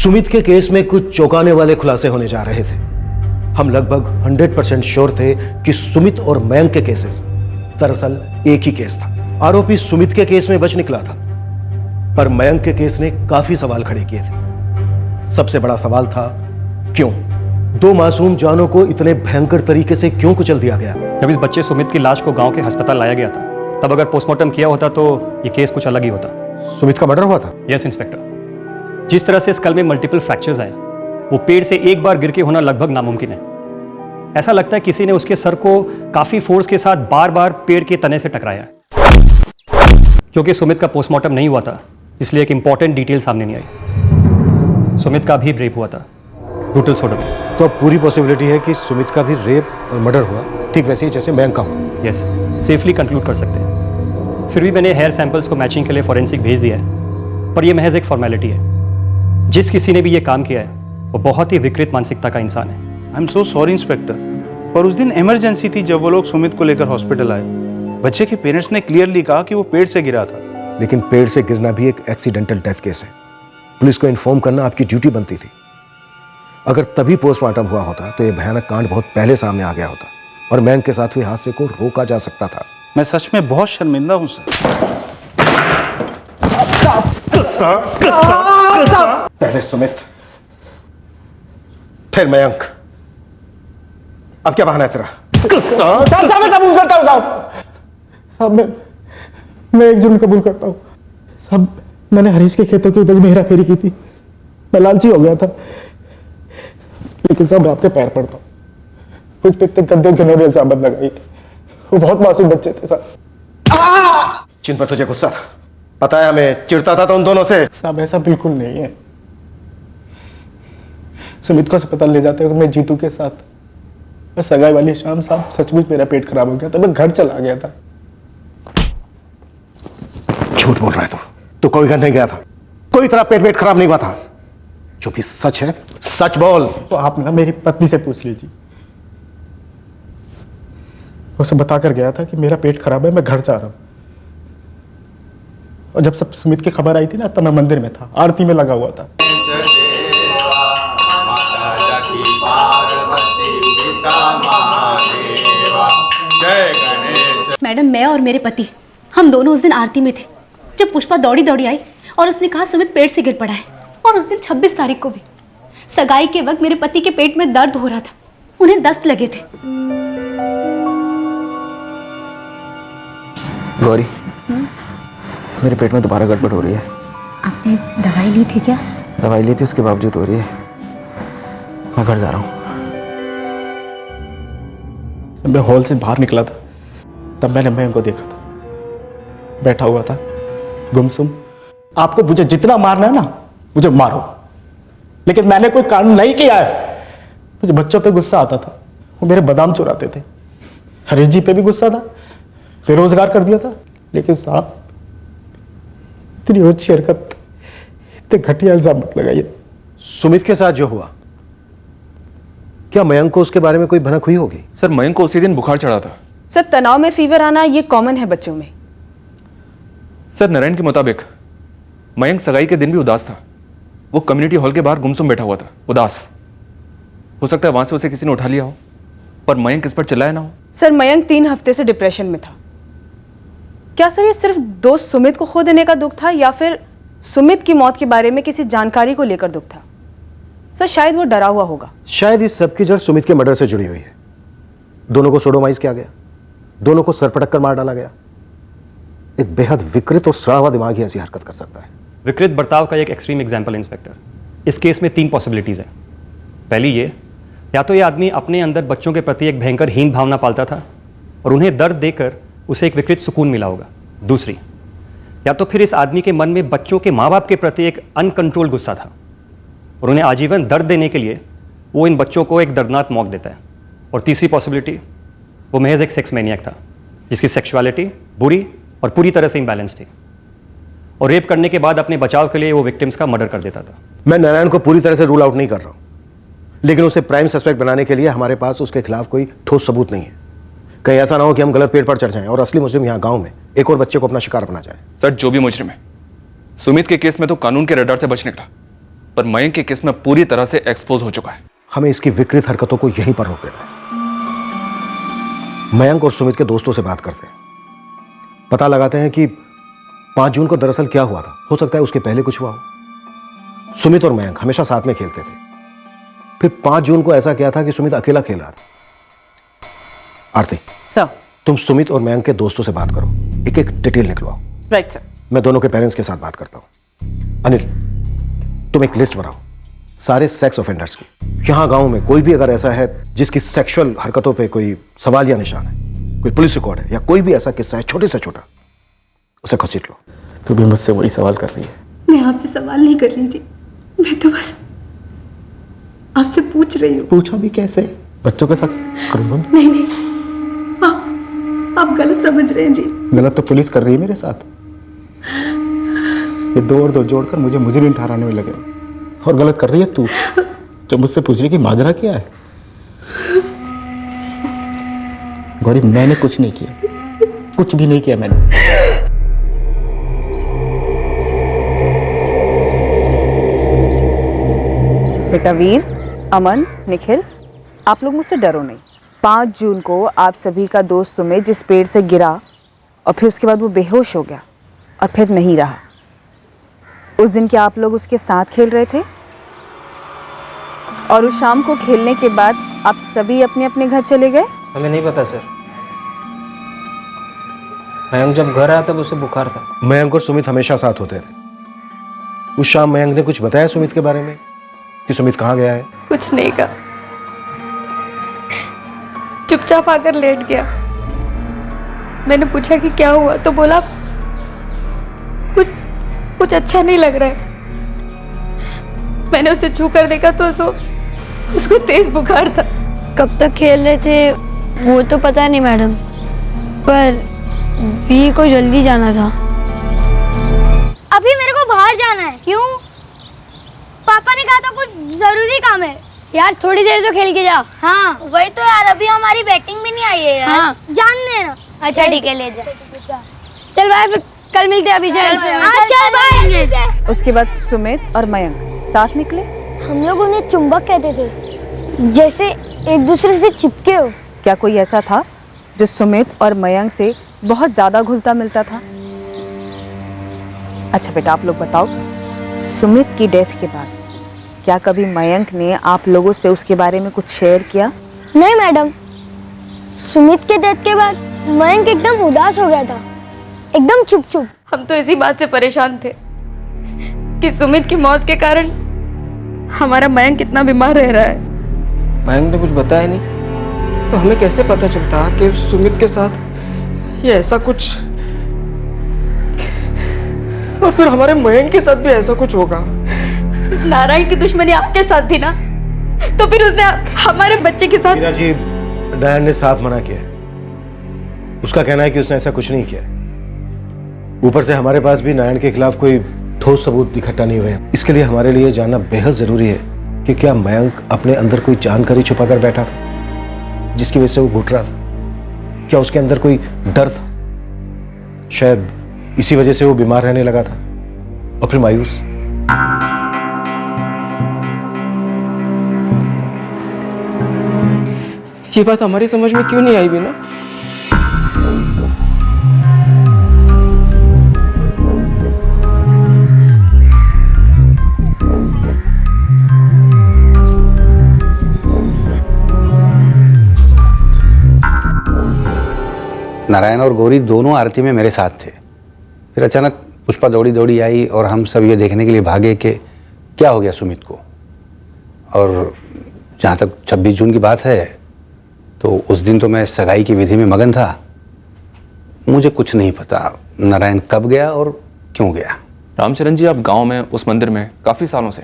सुमित के केस में कुछ चौंकाने वाले खुलासे होने जा रहे थे। हम लगभग 100% श्योर थे कि सुमित और मयंक के केसेस दरअसल एक ही केस था। आरोपी सुमित के केस में बच निकला था, पर मयंक के केस ने काफी सवाल खड़े किए थे। सबसे बड़ा सवाल था क्यों? दो मासूम जानों को इतने भयंकर तरीके से क्यों कुचल दिया गया? जब इस बच्चे सुमित की लाश को गांव के अस्पताल लाया गया था, तब अगर पोस्टमार्टम किया होता तो ये केस कुछ अलग ही होता। सुमित का मर्डर हुआ था? Yes inspector. जिस तरह से स्कल में मल्टीपल फ्रैक्चर्स आए, वो पेड़ से एक बार गिर के होना लगभग नामुमकिन है। ऐसा लगता है किसी ने उसके सर को काफी फोर्स के साथ बार बार पेड़ के तने से टकराया है। क्योंकि सुमित का पोस्टमार्टम नहीं हुआ था, इसलिए एक इंपॉर्टेंट डिटेल सामने नहीं आई। सुमित का भी रेप हुआ था, ब्रूटल सोडोमी। तो अब पूरी पॉसिबिलिटी है कि सुमित का भी रेप और मर्डर हुआ, ठीक वैसे ही जैसे मयंक का हुआ। यस, सेफली कंक्लूड कर सकते हैं। फिर भी मैंने हेयर सैंपल्स को मैचिंग के लिए फॉरेंसिक भेज दिया है, पर यह महज एक फॉर्मेलिटी है। जिस किसी ने भी ये काम किया है, वो बहुत ही विकृत मानसिकता का इंसान है। I am so sorry inspector, पर उस दिन इमरजेंसी थी जब वो लोग सुमित को लेकर हॉस्पिटल आए। बच्चे के पेरेंट्स ने क्लियरली कहा कि वो पेड़ से गिरा था। लेकिन पेड़ से गिरना भी एक एक्सीडेंटल डेथ केस है। पुलिस को इन्फॉर्म करना आपकी ड्यूटी बनती थी। अगर तभी पोस्टमार्टम हुआ होता तो यह भयानक कांड बहुत पहले सामने आ गया होता और मयंक के साथ हुए हादसे को रोका जा सकता था। मैं सच में बहुत शर्मिंदा हूं सर। पहले सुमित, फिर मयंक। अब क्या बहाना है तेरा? साहब मैं कबूल करता हूँ साहब। मैं एक जुर्म कबूल करता हूँ साहब। मैंने हरीश के खेतों की उपज में हेरा फेरी की थी। मैं लालची हो गया था, लेकिन साहब आपके पैर पड़ता हूँ। कुछ पे इतने गंदे घिनौने इल्जाम मत लगाइए। वो बहुत मासूम बच्चे थे साहब। जिन पर तुझे गुस्सा था, पता है हमें चिढ़ता था तो उन दोनों से। साहब ऐसा बिल्कुल नहीं है। सुमित को अस्पताल ले जाते हुए मैं जीतू के साथ, मैं सगाई वाली शाम साहब सचमुच मेरा पेट खराब हो गया था। मैं घर चला गया था। झूठ बोल रहा है तू कोई घर नहीं गया था। कोई तरह पेट वेट खराब नहीं हुआ था। जो भी सच है सच बोल। तो आप ना मेरी पत्नी से पूछ लीजिए। उसे बताकर गया था कि मेरा पेट खराब है, मैं घर जा रहा हूं। और जब सब सुमित की खबर आई थी ना, तब मैं मंदिर में था, आरती में लगा हुआ था। मैडम, मैं और मेरे पति हम दोनों उस दिन आरती में थे जब पुष्पा दौड़ी दौड़ी आई और उसने कहा सुमित पेट से गिर पड़ा है। और उस दिन 26 तारीख को भी सगाई के वक्त मेरे पति के पेट में दर्द हो रहा था, उन्हें दस्त लगे थे। गौरी, मेरे पेट में दोबारा गड़बड़ हो रही है। आपने दवाई ली थी क्या? दवाई ली थी, उसके बावजूद हो रही है। मैं घर जा रहा हूँ। जब मैं हॉल से बाहर निकला था, तब मैंने मयंक को देखा था, बैठा हुआ था गुमसुम। आपको मुझे जितना मारना है ना, मुझे मारो, लेकिन मैंने कोई कांड नहीं किया है। मुझे बच्चों पे गुस्सा आता था, वो मेरे बादाम चुराते थे। हरीश जी पे भी गुस्सा था, बेरोजगार कर दिया था। लेकिन साहब, इतनी ऊंची हरकत, इतने घटिया इल्जाम मत लगाइए। सुमित के साथ जो हुआ, क्या मयंक को उसके बारे में कोई भनक हुई होगी? सर, मयंक को उसी दिन बुखार चढ़ा था। सर, तनाव में फीवर आना ये कॉमन है बच्चों में। सर, नारायण के मुताबिक मयंक सगाई के दिन भी उदास था। वो कम्युनिटी हॉल के बाहर गुमसुम बैठा हुआ था, उदास। हो सकता है वहां से उसे किसी ने उठा लिया हो, पर मयंक इस पर चिल्लाया ना हो। सर, मयंक 3 हफ्ते से डिप्रेशन में था। क्या सर ये सिर्फ दोस्त सुमित को खो देने का दुख था, या फिर सुमित की मौत के बारे में किसी जानकारी को लेकर दुख था? सर, शायद वो डरा हुआ होगा। शायद इस सब की जड़ सुमित के मर्डर से जुड़ी हुई है। दोनों को सोडोमाइज किया गया, दोनों को सर पटक कर मार डाला गया। एक बेहद विकृत और सड़ा हुआ दिमाग ही ऐसी हरकत कर सकता है। विकृत बर्ताव का एक एक्सट्रीम एग्जाम्पल इंस्पेक्टर। इस केस में 3 पॉसिबिलिटीज हैं। पहली ये, या तो ये आदमी अपने अंदर बच्चों के प्रति एक भयंकर हीन भावना पालता था और उन्हें दर्द देकर उसे एक विकृत सुकून मिला होगा। दूसरी, या तो फिर इस आदमी के मन में बच्चों के माँ बाप के प्रति एक अनकंट्रोल गुस्सा था और उन्हें आजीवन दर्द देने के लिए वो इन बच्चों को एक दर्दनाक मौत देता है। और तीसरी पॉसिबिलिटी, वो महज एक सेक्स मैनियक था जिसकी सेक्सुअलिटी बुरी और पूरी तरह से इम्बैलेंस थी, और रेप करने के बाद अपने बचाव के लिए वो विक्टिम्स का मर्डर कर देता था। मैं नारायण को पूरी तरह से रूल आउट नहीं कर रहा हूं, लेकिन उसे प्राइम सस्पेक्ट बनाने के लिए हमारे पास उसके खिलाफ कोई ठोस सबूत नहीं है। कहीं ऐसा ना हो कि हम गलत पेड़ पर चढ़ जाएं और असली मुजरिम यहाँ गांव में एक और बच्चे को अपना शिकार बना जाए। सर, जो भी मुजरिम है, सुमित के केस में तो कानून के रडार से बच निकला। पर मयंक के केस में पूरी तरह से एक्सपोज हो चुका है। हमें इसकी विकृत हरकतों को यहीं पर रोक देना है। मयंक और सुमित के दोस्तों से बात करते हैं, पता लगाते हैं कि 5 जून को दरअसल क्या हुआ था। हो सकता है उसके पहले कुछ हुआ हो। सुमित और मयंक हमेशा साथ में खेलते थे, फिर 5 जून को ऐसा क्या था कि सुमित अकेला खेल रहा था। आरती सर, तुम सुमित और मयंक के दोस्तों से बात करो, एक एक डिटेल निकलवाओ। Right sir. मैं दोनों के पेरेंट्स के साथ बात करता हूं। अनिल, तुम एक लिस्ट बनाओ सारे सेक्स ऑफेंडर्स की। यहां गांव में कोई भी अगर ऐसा है जिसकी सेक्सुअल हरकतों पे कोई सवाल या निशान है, कोई पुलिस रिकॉर्ड है या कोई भी ऐसा किस्सा है छोटे से छोटा, उसे घसीट लो। तू भी मुझसे वही सवाल कर रही है। मैं आपसे सवाल नहीं कर रही जी, मैं तो बस आपसे पूछ रही हूँ। पूछा भी कैसे? बच्चों के साथ करूंगा। नहीं नहीं, आप गलत समझ रहे हैं जी। गलत तो पुलिस कर रही है मेरे साथ। ये 2 और 2 जोड़कर मुझे मुजरिम ठहराने में लगे, और गलत कर रही है तू जो मुझसे पूछ रही कि माजरा क्या है। गौरी, मैंने कुछ नहीं किया, कुछ भी नहीं किया मैंने। बेटा वीर, अमन, निखिल, आप लोग मुझसे डरो नहीं। 5 जून को आप सभी का दोस्त सुमित जिस पेड़ से गिरा और फिर उसके बाद वो बेहोश हो गया और फिर नहीं रहा, उस दिन क्या आप लोग उसके साथ खेल रहे थे? और उस शाम को खेलने के बाद आप सभी अपने अपने घर चले गए? हमें नहीं पता सर। मयंक जब घर आया तब उसे बुखार था। मयंक और सुमित हमेशा साथ होते थे। उस शाम मयंक ने कुछ बताया सुमित के बारे में कि सुमित कहाँ गया है? कुछ नहीं कहा, चुपचाप आकर लेट गया। मैंने पूछा कि क्या हुआ, तो बोला कुछ अच्छा नहीं लग रहा है। मैंने उसे छू कर देखा तो उसको तेज बुखार था। कब तक खेल रहे थे वो तो पता नहीं मैडम, पर वीर को जल्दी जाना था। अभी मेरे को बाहर जाना है। क्यों? पापा ने कहा था कुछ जरूरी काम है। यार थोड़ी देर तो खेल के जा। हाँ वही तो यार, अभी हमारी बैटिंग भी नहीं आई है यार। हाँ। जान देना। अच्छा ठीक है, ले जा। चल बाय, फिर कल मिलते हैं। अभी चल चल बाय। उसके बाद सुमित और मयंक साथ निकले। हम लोग उन्हें चुंबक कहते थे, जैसे एक दूसरे से चिपके हो। क्या कोई ऐसा था जो सुमित और मयंक से बहुत ज्यादा घुलता मिलता था? अच्छा बेटा, आप लोग बताओ, सुमित की डेथ के बाद क्या कभी मयंक ने आप लोगों से उसके बारे में कुछ शेयर किया? नहीं मैडम, सुमित के डेथ के बाद मयंक एकदम उदास हो गया था, एकदम चुप। हम तो इसी बात से परेशान थे कि सुमित की मौत के कारण हमारा मयंक कितना बीमार रह रहा है। मयंक ने कुछ बताया नहीं, तो हमें कैसे पता चलता कि सुमित के साथ ये ऐसा कुछ, और फिर हमारे मयंक के साथ भी ऐसा कुछ होगा। इस नारायण की दुश्मनी आपके साथ थी ना, तो फिर उसने हमारे बच्चे के साथ। मीरा जी, नारायण ने साफ मना किया। उसका कहना है कि उसने ऐसा कुछ नहीं किया। ऊपर से हमारे पास भी नारायण के खिलाफ कोई ठोस सबूत इकट्ठा नहीं हुए। इसके लिए हमारे लिए जानना बेहद जरूरी है कि क्या मयंक अपने अंदर कोई जानकारी छुपा कर बैठा था जिसकी वजह से वो घुट रहा था? क्या उसके अंदर कोई डर था? शायद इसी वजह से वो बीमार रहने लगा था और फिर मायूस। ये बात हमारी समझ में क्यों नहीं आई बीना? नारायण और गौरी दोनों आरती में मेरे साथ थे। फिर अचानक पुष्पा दौड़ी दौड़ी आई और हम सब ये देखने के लिए भागे कि क्या हो गया सुमित को। और जहाँ तक 26 जून की बात है, तो उस दिन तो मैं सगाई की विधि में मगन था। मुझे कुछ नहीं पता नारायण कब गया और क्यों गया। रामचरण जी, आप गांव में उस मंदिर में काफी सालों से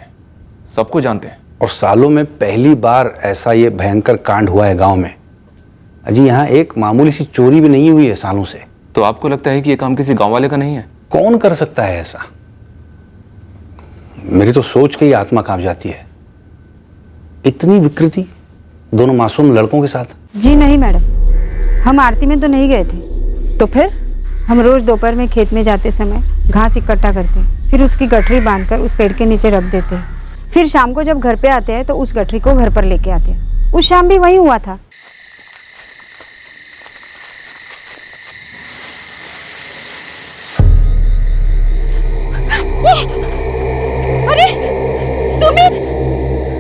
सबको जानते हैं, और सालों में पहली बार ऐसा ये भयंकर कांड हुआ है गांव में। अजी, यहाँ एक मामूली सी चोरी भी नहीं हुई है सालों से। तो आपको लगता है कि ये काम किसी गांव वाले का नहीं है? कौन कर सकता है ऐसा? मेरी तो सोच के ही आत्मा कांप जाती है। इतनी विकृति दोनों मासूम लड़कों के साथ। जी नहीं मैडम, हम आरती में तो नहीं गए थे। तो फिर? हम रोज दोपहर में खेत में जाते समय घास इकट्ठा करते, फिर उसकी गठरी बांधकर उस पेड़ के नीचे रख देते, फिर शाम को जब घर पे आते हैं तो उस गठरी को घर पर लेके आते हैं। उस शाम भी वही हुआ था। अरे सुमित!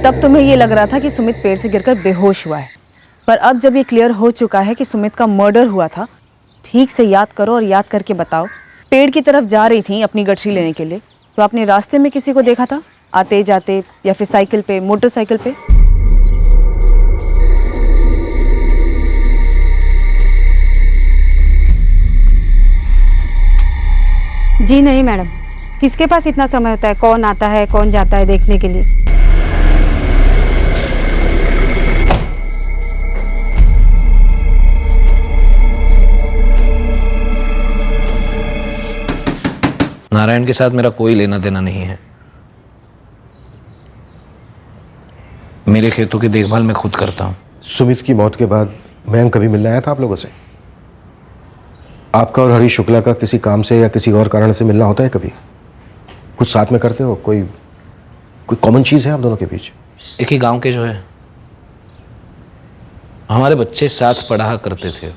तब तुम्हें ये लग रहा था कि सुमित पेड़ से गिरकर बेहोश हुआ है, पर अब जब ये क्लियर हो चुका है कि सुमित का मर्डर हुआ था, ठीक से याद करो और याद करके बताओ। पेड़ की तरफ जा रही थी अपनी गठरी लेने के लिए, तो आपने रास्ते में किसी को देखा था आते जाते, या फिर साइकिल पे, मोटरसाइकिल पे? जी नहीं मैडम, किसके पास इतना समय होता है, कौन आता है कौन जाता है देखने के लिए। नारायण के साथ मेरा कोई लेना देना नहीं है। मेरे खेतों की देखभाल मैं खुद करता हूँ। सुमित की मौत के बाद मयंक कभी मिलने आया था आप लोगों से? आपका और हरीश शुक्ला का किसी काम से या किसी और कारण से मिलना होता है कभी? कुछ साथ में करते हो? कोई कॉमन चीज़ है आप दोनों के बीच? एक ही गांव के जो है, हमारे बच्चे साथ पढ़ा करते थे।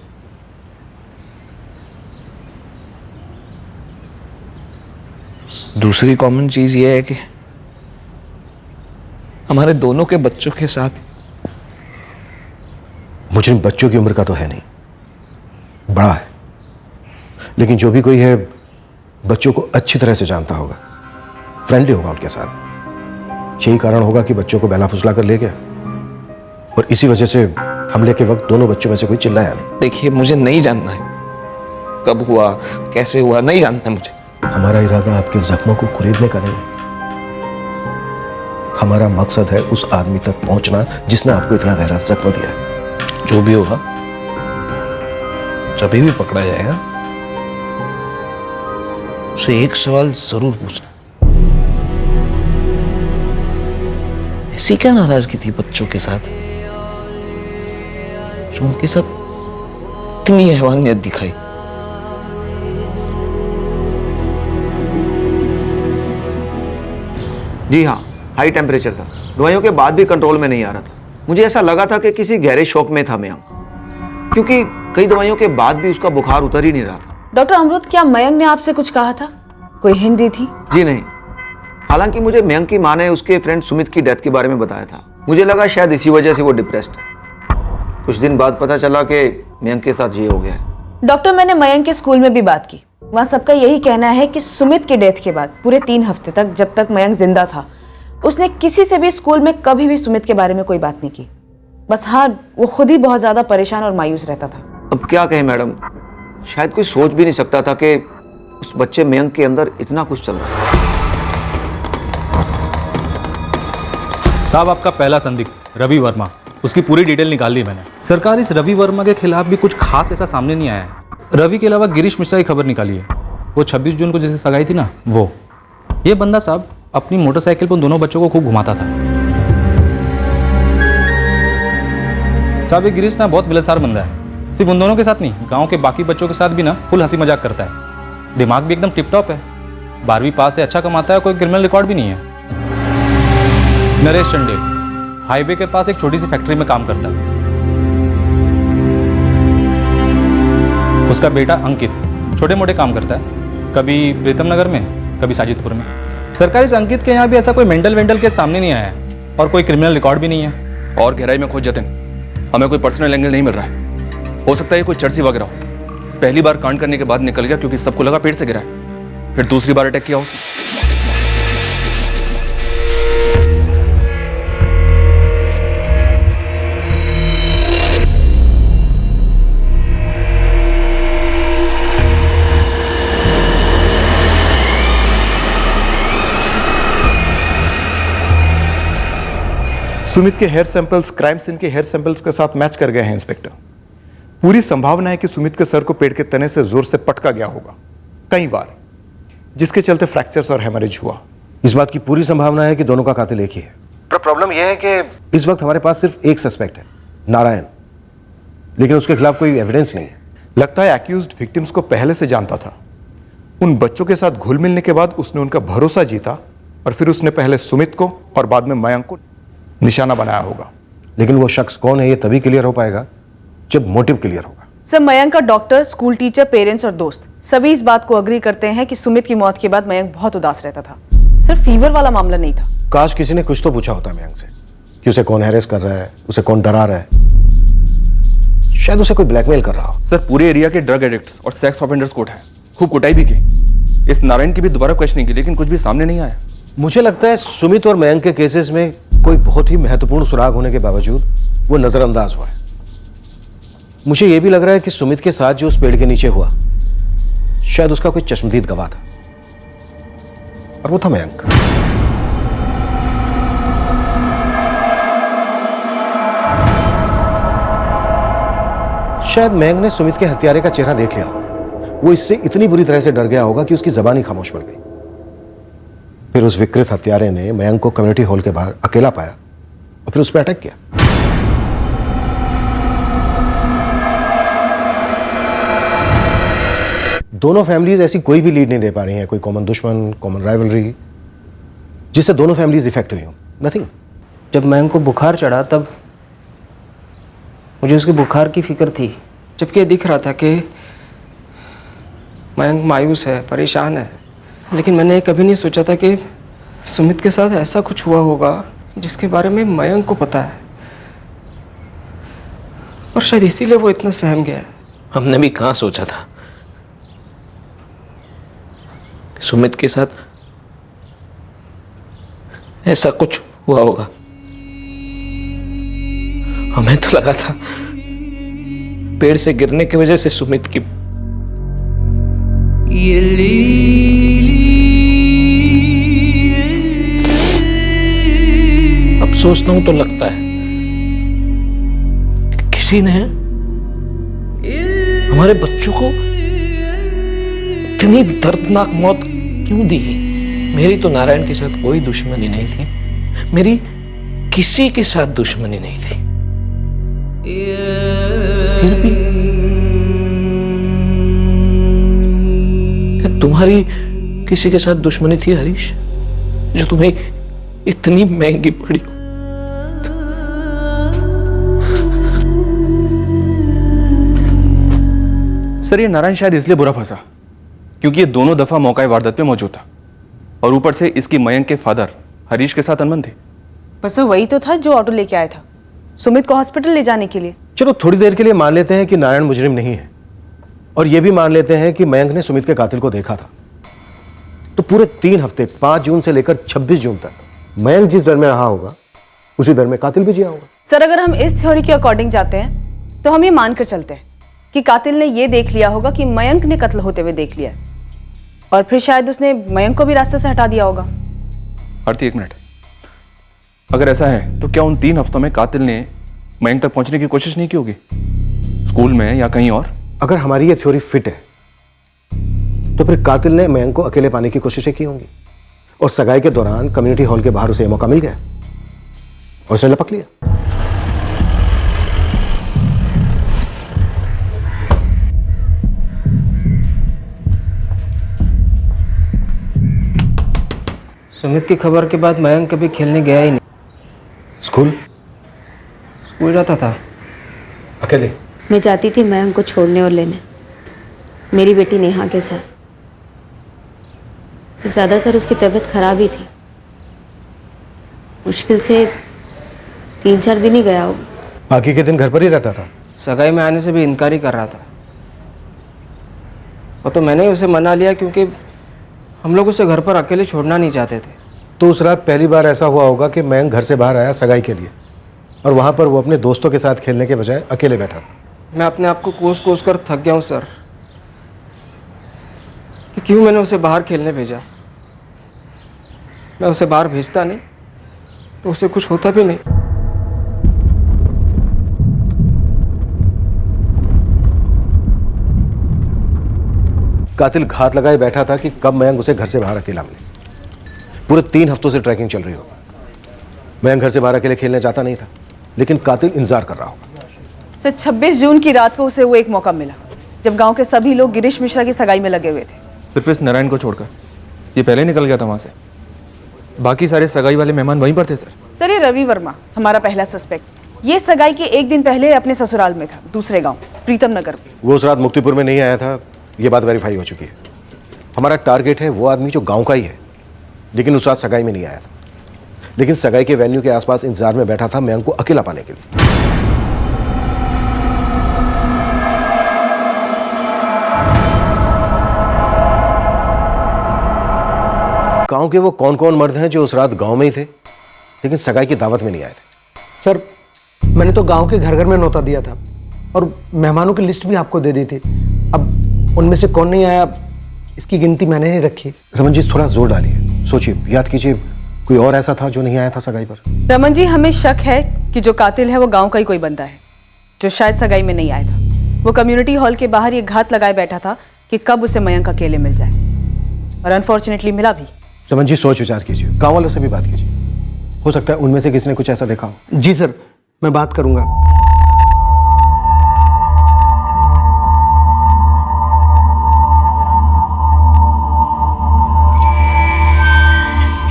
दूसरी कॉमन चीज ये है कि हमारे दोनों के बच्चों के साथ। मुझे बच्चों की उम्र का तो है नहीं, बड़ा है, लेकिन जो भी कोई है बच्चों को अच्छी तरह से जानता होगा, फ्रेंडली होगा उनके साथ। यही कारण होगा कि बच्चों को बहला फुसला कर ले गया, और इसी वजह से हमले के वक्त दोनों बच्चों में से कोई चिल्लाया नहीं। देखिए, मुझे नहीं जानना है कब हुआ, कैसे हुआ, नहीं जानना है मुझे। हमारा इरादा आपके जख्मों को कुरेदने का नहीं है। हमारा मकसद है उस आदमी तक पहुंचना जिसने आपको इतना गहरा जख्म दिया है। जो भी होगा, जब भी पकड़ा जाएगा, उसे एक सवाल जरूर पूछना। ऐसी क्या नाराजगी थी बच्चों के साथ जो उनके साथ इतनी हैवानियत दिखाई? जी हाँ, हाई टेम्परेचर था, दवाइयों के बाद भी कंट्रोल में नहीं आ रहा था। मुझे ऐसा लगा था कि किसी गहरे शौक में था मयंक, क्योंकि कई दवाइयों के बाद भी उसका बुखार उतर ही नहीं रहा था। डॉक्टर अमृत, क्या मयंक ने आपसे कुछ कहा था? कोई हिंट दी थी? जी नहीं, हालांकि मुझे मयंक की माँ ने उसके फ्रेंड सुमित की डेथ के बारे में बताया था। मुझे लगा शायद इसी वजह से वो डिप्रेस्ड है। कुछ दिन बाद पता चला कि मयंक के साथ ये हो गया है। डॉक्टर, मैंने मयंक के स्कूल में भी बात की, वहाँ सबका यही कहना है कि सुमित की डेथ के बाद पूरे 3 हफ्ते तक, जब तक मयंक जिंदा था, उसने किसी से भी स्कूल में कभी भी सुमित के बारे में कोई बात नहीं की। बस हाँ, वो खुद ही बहुत ज्यादा परेशान और मायूस रहता था। अब क्या कहें मैडम, शायद कोई सोच भी नहीं सकता था कि उस बच्चे मयंक के अंदर इतना कुछ चल रहा है। साहब, आपका पहला संदिग्ध रवि वर्मा, उसकी पूरी डिटेल निकाल ली मैंने। सरकार, इस रवि वर्मा के खिलाफ भी कुछ खास ऐसा सामने नहीं आया है। रवि के अलावा गिरीश मिश्रा की खबर निकाली है, वो 26 जून को जिससे सगाई थी ना, वो। ये बंदा साहब अपनी मोटरसाइकिल पर उन दोनों बच्चों को खूब घुमाता था। साहब, ये गिरीश ना बहुत मिलनसार बंदा है, सिर्फ उन दोनों के साथ नहीं, गांव के बाकी बच्चों के साथ भी ना फुल हंसी मजाक करता है। दिमाग भी एकदम टिप टॉप है, 12वीं पास है, अच्छा कमाता है, कोई क्रिमिनल रिकॉर्ड भी नहीं है। नरेश चंडेल हाईवे के पास एक छोटी सी फैक्ट्री में काम करता है। उसका बेटा अंकित छोटे मोटे काम करता है, कभी प्रीतम नगर में, कभी साजिदपुर में। सरकारी, इस अंकित के यहाँ भी ऐसा कोई मेंटल वेंटल के सामने नहीं आया है, और कोई क्रिमिनल रिकॉर्ड भी नहीं है। और गहराई में खोज जतिन, हमें कोई पर्सनल एंगल नहीं मिल रहा है। हो सकता है कोई चर्सी वगैरह हो। पहली बार कांड करने के बाद निकल गया क्योंकि सबको लगा पेड़ से गिरा है, फिर दूसरी बार अटैक किया उसने। सुमित के हेयर सैंपल्स क्राइम सीन के हेयर सैंपल्स के साथ मैच कर गए हैं इंस्पेक्टर। पूरी संभावना है कि सुमित के सर को पेड़ के तने से जोर से पटका गया होगा कई बार, जिसके चलते फ्रैक्चर्स और हेमरेज हुआ। इस बात की पूरी संभावना है कि दोनों का कातिल एक ही है, पर प्रॉब्लम यह है कि इस वक्त हमारे पास सिर्फ एक सस्पेक्ट है, नारायण, लेकिन उसके खिलाफ कोई एविडेंस नहीं है। लगता है एक्यूज्ड विक्टिम्स को पहले से जानता था। उन बच्चों के साथ घुल मिलने के बाद उसने उनका भरोसा जीता और फिर उसने पहले सुमित को और बाद में मयंक को निशाना बनाया होगा। लेकिन वो शख्स कौन है ये तभी क्लियर हो पाएगा जब मोटिव क्लियर होगा। सर, मयंक का डॉक्टर, स्कूल टीचर, पेरेंट्स और दोस्त सभी इस बात को अग्री करते हैं कि सुमित की मौत के बाद मयंक बहुत उदास रहता था। सिर्फ फीवर वाला मामला नहीं था। काश किसी ने कुछ तो पूछा होता मयंक से कि उसे कौन हैरेस कर रहा है, उसे कौन डरा रहा है। शायद उसे कोई ब्लैकमेल कर रहा हो। सर, पूरे एरिया के ड्रग एडिक्ट्स और सेक्स ऑफेंडर्स कोर्ट है, खूब कुटाई भी की। इस नारायण की भी दोबारा क्वेश्चनिंग की, लेकिन कुछ भी सामने नहीं आया। मुझे लगता है सुमित और मयंक के केसेस में कोई बहुत ही महत्वपूर्ण सुराग होने के बावजूद वो नजरअंदाज हुआ है। मुझे यह भी लग रहा है कि सुमित के साथ जो उस पेड़ के नीचे हुआ शायद उसका कोई चश्मदीद गवाह था, और वो था मयंक। शायद मयंक ने सुमित के हत्यारे का चेहरा देख लिया। वो इससे इतनी बुरी तरह से डर गया होगा कि उसकी जबान ही खामोश पड़ गई। फिर उस विकृत हत्यारे ने मयंक को कम्युनिटी हॉल के बाहर अकेला पाया और फिर उस पर अटैक किया। दोनों फैमिलीज ऐसी कोई भी लीड नहीं दे पा रही हैं, कोई कॉमन दुश्मन, कॉमन राइवलरी जिससे दोनों फैमिलीज इफेक्ट हुई हो। नथिंग। जब मयंक को बुखार चढ़ा तब मुझे उसके बुखार की फिक्र थी, जबकि ये दिख रहा था कि मयंक मायूस है, परेशान है। लेकिन मैंने कभी नहीं सोचा था कि सुमित के साथ ऐसा कुछ हुआ होगा जिसके बारे में मयंक को पता है, और शायद इसीलिए वो इतना सहम गया है। हमने भी कहाँ सोचा था सुमित के साथ ऐसा कुछ हुआ होगा। हमें तो लगा था पेड़ से गिरने की वजह से सुमित की अब सोचता हूं तो लगता है किसी ने हमारे बच्चों को इतनी दर्दनाक मौत क्यों दी है। मेरी तो नारायण के साथ कोई दुश्मनी नहीं थी, मेरी किसी के साथ दुश्मनी नहीं थी, फिर भी क्या तुम्हारी किसी के साथ दुश्मनी थी हरीश, जो तुम्हें इतनी महंगी पड़ी? सर, ये नारायण शायद इसलिए बुरा फंसा क्योंकि ये दोनों दफा मौका वारदात पे मौजूद था, और ऊपर से इसकी मयंक के फादर हरीश के साथ अनबन थे। बस वही तो था जो ऑटो लेके आया था सुमित को हॉस्पिटल ले जाने के लिए। चलो थोड़ी देर के लिए मान लेते हैं कि नारायण मुजरिम नहीं है, और यह भी मान लेते हैं कि मयंक ने सुमित के कातिल को देखा था। तो पूरे 3 हफ्ते 5 जून से लेकर 26 जून तक मयंक जिस दर में रहा होगा उसी दर में कातिल भी जिया होगा। सर, अगर हम इस थ्योरी के अकॉर्डिंग जाते हैं तो हम ये मानकर चलते हैं कि कातिल ने ये देख लिया होगा कि मयंक ने कत्ल होते हुए देख लिया है, और फिर शायद उसने मयंक को भी रास्ते से हटा दिया होगा। आरती, 1 मिनट। अगर ऐसा है तो क्या उन 3 हफ्तों में कातिल ने मयंक तक पहुंचने की कोशिश नहीं की होगी, स्कूल में या कहीं और? अगर हमारी ये थ्योरी फिट है तो फिर कातिल ने मयंक को अकेले पाने की कोशिशें की होंगी, और सगाई के दौरान कम्युनिटी हॉल के बाहर उसे यह मौका मिल गया और उसे लपक लिया। सुमित की खबर के बाद मयंक कभी खेलने गया ही नहीं। स्कूल जाता था अकेले। मैं जाती थी मयंक को छोड़ने और लेने, मेरी बेटी नेहा के साथ। ज़्यादातर उसकी तबीयत खराब ही थी, मुश्किल से 3-4 दिन ही गया होगा। बाकी के दिन घर पर ही रहता था। सगाई में आने से भी इनकार ही कर रहा था, और तो मैंने ही उसे मना लिया क्योंकि हम लोग उसे घर पर अकेले छोड़ना नहीं चाहते थे। तो उस रात पहली बार ऐसा हुआ होगा कि मयंक घर से बाहर आया सगाई के लिए, और वहां पर वो अपने दोस्तों के साथ खेलने के बजाय अकेले बैठा था। मैं अपने आप को कोस कोस कर थक गया हूँ सर, कि क्यों मैंने उसे बाहर खेलने भेजा। मैं उसे बाहर भेजता नहीं तो उसे कुछ होता भी नहीं। कातिल घात लगाए बैठा था कि कब मयंक उसे घर से बाहर अकेला मिले। पूरे 3 हफ्तों से ट्रैकिंग चल रही हो। मयंक घर से बाहर अकेले खेलने चाहता नहीं था, लेकिन कातिल इंतजार कर रहा होगा। सर, 26 जून की रात को उसे वो एक मौका मिला जब गांव के सभी लोग गिरीश मिश्रा की सगाई में लगे हुए थे। सिर्फ इस नारायण को छोड़कर ये पहले निकल गया था वहां से। बाकी सारे सगाई वाले मेहमान वहीं पर थे सर। सर ये रवि वर्मा हमारा पहला सस्पेक्ट। ये सगाई के एक दिन पहले अपने ससुराल में था, दूसरे गांव प्रीतम नगर में। वो उस रात मुक्तिपुर में नहीं आया था, ये बात वेरीफाई हो चुकी है। हमारा टारगेट है वो आदमी जो गांव का ही है, लेकिन उस रात सगाई में नहीं आया था। लेकिन सगाई के वेन्यू के आसपास इंतजार में बैठा था मयंक को अकेला पाने के लिए। गांव के वो कौन कौन मर्द हैं जो उस रात गांव में ही थे लेकिन सगाई की दावत में नहीं आए थे? सर मैंने तो गांव के घर घर में नौता दिया था और मेहमानों की लिस्ट भी आपको दे दी थी। अब उनमें से कौन नहीं आया इसकी गिनती मैंने नहीं रखी। रमन जी थोड़ा जोर डालिए, सोचिए, याद कीजिए कोई और ऐसा था जो नहीं आया था सगाई पर? रमन जी हमें शक है कि जो कातिल है वो गांव का ही कोई बंदा है जो शायद सगाई में नहीं आया था। वो कम्युनिटी हॉल के बाहर ये घात लगाए बैठा था कि कब उसे मयंक अकेले मिल जाए, और अनफॉर्चुनेटली मिला भी। रमन जी सोच विचार कीजिए, गांव वालों से भी बात कीजिए, हो सकता है उनमें से किसी ने कुछ ऐसा देखा हो। जी सर, मैं बात करूंगा।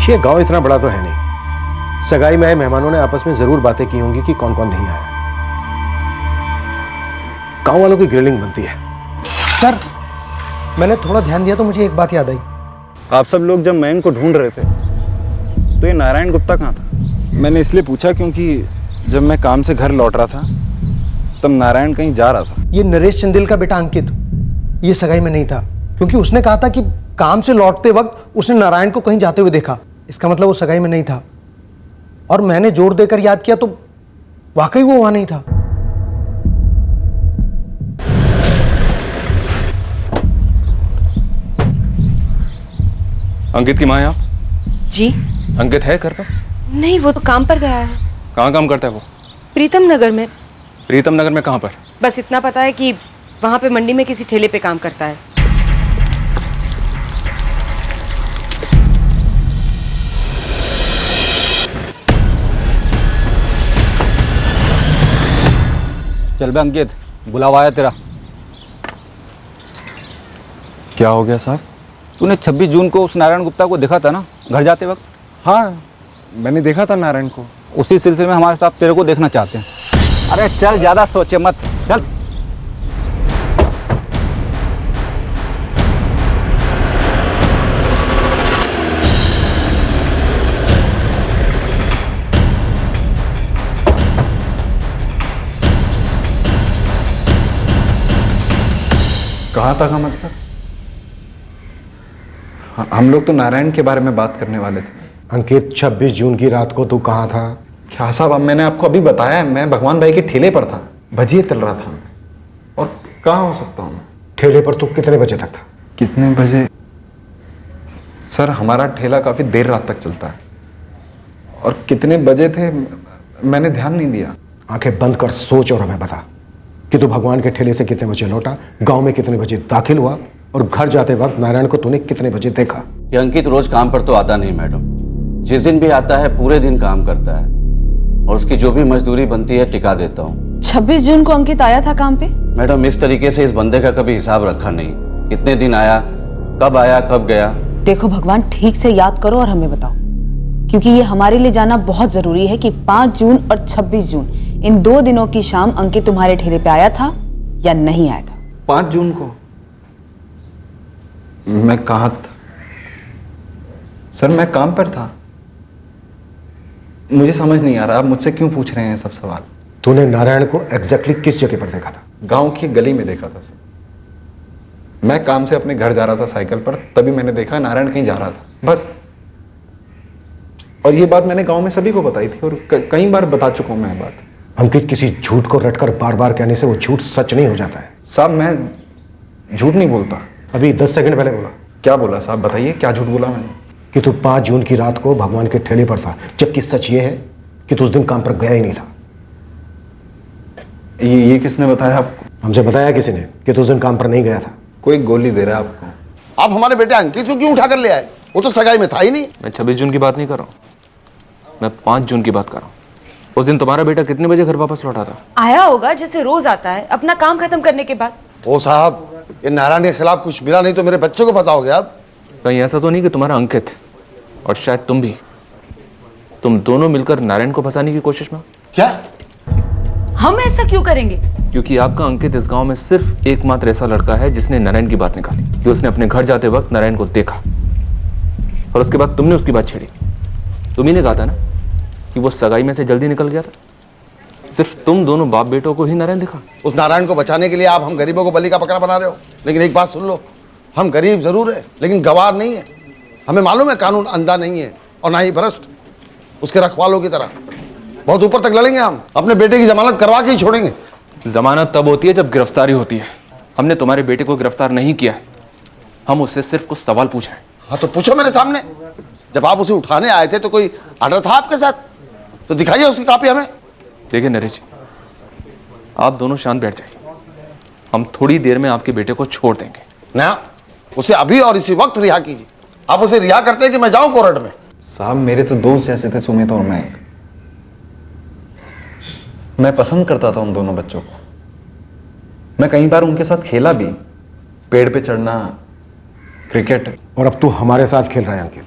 ये गांव इतना बड़ा तो है नहीं, सगाई में आए मेहमानों ने आपस में जरूर बातें की होंगी कि कौन कौन नहीं आया। गांव वालों की ग्रिलिंग बनती है। सर मैंने थोड़ा ध्यान दिया तो मुझे एक बात याद आई। आप सब लोग जब मयंक को ढूंढ रहे थे तो ये नारायण गुप्ता कहाँ था? मैंने इसलिए पूछा क्योंकि जब मैं काम से घर लौट रहा था तब नारायण कहीं जा रहा था। ये नरेश चंदेल का बेटा अंकित ये सगाई में नहीं था, क्योंकि उसने कहा था कि काम से लौटते वक्त उसने नारायण को कहीं जाते हुए देखा। इसका मतलब वो सगाई में नहीं था, और मैंने जोर देकर याद किया तो वाकई वो वहां नहीं था। अंकित की माँ है आप? जी अंकित है घर पर? नहीं, वो तो काम पर गया है। कहाँ काम करता है वो? प्रीतम नगर में। प्रीतम नगर में कहाँ पर? बस इतना पता है कि वहां पे मंडी में किसी ठेले पे काम करता है। चल बे अंकित, बुलावा आया तेरा। क्या हो गया साहब? तूने 26 जून को उस नारायण गुप्ता को देखा था ना घर जाते वक्त? हाँ मैंने देखा था नारायण को। उसी सिलसिले में हमारे साथ तेरे को देखना चाहते हैं। अरे चल, ज्यादा सोचे मत, चल। कहाँ था का मतलब? हम लोग तो नारायण के बारे में बात करने वाले थे। अंकित 26 जून की रात को तू कहाँ था? क्या साहब, अब मैंने आपको अभी बताया है, मैं भगवान भाई के ठेले पर था, भजिए तल रहा था। और कहाँ हो सकता हूँ? ठेले पर तू कितने बजे तक था? कितने बजे? सर हमारा ठेला काफी देर रात तक चलता है, और कितने बजे थे मैंने ध्यान नहीं दिया। आंखें बंद कर सोच और हमें बता कि तू भगवान के ठेले से कितने बजे लौटा, गांव में कितने बजे दाखिल हुआ, और घर जाते वक्त नारायण को तूने कितने बजे देखा? ये अंकित रोज काम पर तो आता नहीं मैडम, जिस दिन भी आता है पूरे दिन काम करता है, और उसकी जो भी मजदूरी बनती है टिका देता हूँ। 26 जून को अंकित आया था काम पे? मैडम इस तरीके से इस बंदे का कभी हिसाब रखा नहीं, कितने दिन आया, कब गया। देखो भगवान, ठीक से याद करो और हमें बताओ, क्योंकि ये हमारे लिए जानना बहुत जरूरी है कि 5 जून और 26 जून इन 2 दिनों की शाम अंकित तुम्हारे ठेले पे आया था या नहीं आया था? 5 जून को मैं कहाँ था? सर मैं काम पर था। मुझे समझ नहीं आ रहा आप मुझसे क्यों पूछ रहे हैं सब सवाल। तूने नारायण को एग्जैक्टली किस जगह पर देखा था? गांव की गली में देखा था सर। मैं काम से अपने घर जा रहा था साइकिल पर, तभी मैंने देखा नारायण कहीं जा रहा था, बस। और ये बात मैंने गांव में सभी को बताई थी, और कई बार बता चुका हूं मैं बात। अंकित, किसी झूठ को रटकर बार बार कहने से वो झूठ सच नहीं हो जाता है। साहब मैं झूठ नहीं बोलता। अभी 10 सेकंड पहले बोला। क्या बोला साहब, बताइए क्या झूठ बोला मैंने? कि तू 5 जून की रात को भगवान के ठेले पर था, जबकि सच ये है कि तू उस दिन काम पर गया ही नहीं था। ये किसने बताया आपको? हमसे बताया किसी ने कि तू उस दिन काम पर नहीं गया था। कोई गोली दे रहा है आपको। आप हमारे बेटे अंकित को क्यों उठा कर ले आए? वो तो सगाई में था ही नहीं। मैं 26 जून की बात नहीं कर रहा हूँ, मैं 5 जून की बात कर रहा हूँ। उस दिन तुम्हारा बेटा कितने बजे घर वापस लौटा था? आया होगा जैसे रोज आता है, अपना काम खत्म करने के बाद। ओ साहब, ये नारायण के खिलाफ कुछ मिला नहीं तो मेरे बच्चे को फंसाओगे आप। कहीं ऐसा तो नहीं कि तुम्हारा अंकित और शायद तुम भी तुम दोनों मिलकर नारायण को फंसाने की कोशिश में? क्या? हम ऐसा क्यों करेंगे? क्योंकि आपका अंकित इस गांव में सिर्फ एकमात्र ऐसा लड़का है जिसने नारायण की बात निकाली कि उसने अपने घर जाते वक्त नारायण को देखा और उसके बाद तुमने उसकी बात छेड़ी। तुम्ही ने कहा था ना कि वो सगाई में से जल्दी निकल गया था। सिर्फ तुम दोनों बाप बेटों को ही नारायण दिखा। उस नारायण को बचाने के लिए आप हम गरीबों को बलि का बकरा बना रहे हो। लेकिन एक बात सुन लो, हम गरीब जरूर है लेकिन गवार नहीं है। हमें मालूम है कानून अंधा नहीं है और ना ही भ्रष्ट। उसके रखवालों की तरह बहुत ऊपर तक लड़ेंगे। हम अपने बेटे की जमानत करवा के ही छोड़ेंगे। जमानत तब होती है जब गिरफ्तारी होती है। हमने तुम्हारे बेटे को गिरफ्तार नहीं किया है, हम उससे सिर्फ कुछ सवाल पूछे हैं। हाँ तो पूछो मेरे सामने। जब आप उसे उठाने आए थे तो कोई ऑर्डर था आपके साथ? तो दिखाइए उसकी कॉपी हमें। देखिए नरेश, आप दोनों शांत बैठ जाइए। हम थोड़ी देर में आपके बेटे को छोड़ देंगे ना। उसे अभी और इसी वक्त रिहा कीजिए। आप उसे रिहा करते हैं कि मैं जाऊं कोर्ट में? साहब मेरे तो दोस्त जैसे थे सुमित और मैं पसंद करता था उन दोनों बच्चों को। मैं कई बार उनके साथ खेला भी, पेड़ पे चढ़ना, क्रिकेट। और अब तू हमारे साथ खेल रहा है अंकित।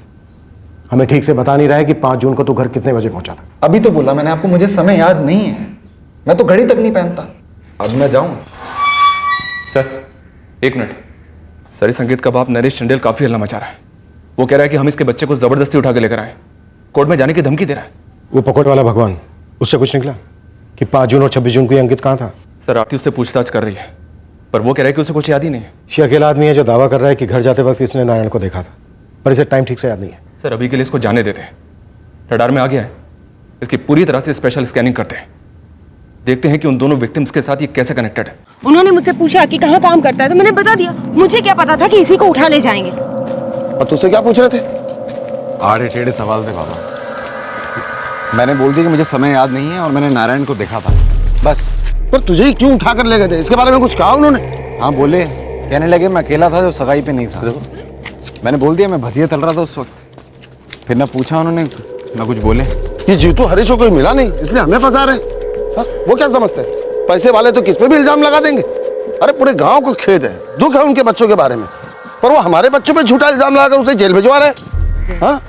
हमें ठीक से बता नहीं रहा है कि 5 जून को तू घर कितने बजे पहुंचा था। अभी तो बोला मैंने आपको, मुझे समय याद नहीं है। मैं तो घड़ी तक नहीं पहनता। अब मैं जाऊं? सर एक मिनट। सर इस संगीत का बाप नरेश चंडेल काफी हल्ला मचा रहा है। वो कह रहा है कि हम इसके बच्चे को जबरदस्ती उठा के लेकर आए, कोर्ट में जाने की धमकी दे रहा है। वो पकड़ वाला भगवान, उससे कुछ निकला कि 5 जून और 26 जून को ये अंकित कहाँ था? सर आरती उससे पूछताछ कर रही है पर वो कह रहा है कि उसे कुछ याद ही नहीं है। ये अकेला आदमी है जो दावा कर रहा है कि घर जाते वक्त इसने नारायण को देखा था, पर इसे टाइम ठीक से याद नहीं है। सर अभी के लिए इसको जाने देते हैं। रडार में आ गया है, इसकी पूरी तरह से स्पेशल स्कैनिंग करते हैं। देखते हैं कि उन दोनों विक्टिम्स के साथ ये कैसे कनेक्टेड है। उन्होंने मुझसे पूछा कि कहाँ काम करता है तो मैंने बता दिया। मुझे क्या पता था कि इसी को उठा ले जाएंगे। और तुझसे क्या पूछ रहे थे? आड़े टेढ़े सवाल थे बाबा। मैंने बोल दिया कि मुझे समय याद नहीं है और मैंने नारायण को देखा था, बस। पर तुझे ही क्यों उठा कर ले गए थे? इसके बारे में कुछ कहा उन्होंने? हाँ बोले, कहने लगे मैं अकेला था जो सगाई पे नहीं था। मैंने बोल दिया मैं भजिया तल रहा था उस वक्त। फिर ना पूछा उन्होंने, ना कुछ बोले। ये जीतू हरीश को कोई मिला नहीं इसलिए हमें फंसा रहे हैं। वो क्या समझते हैं? पैसे वाले तो किस पे भी इल्जाम लगा देंगे। अरे पूरे गांव को खेद है, दुख है उनके बच्चों के बारे में, पर वो हमारे बच्चों पे झूठा इल्जाम लगाकर उसे जेल भिजवा रहे हैं। हाँ?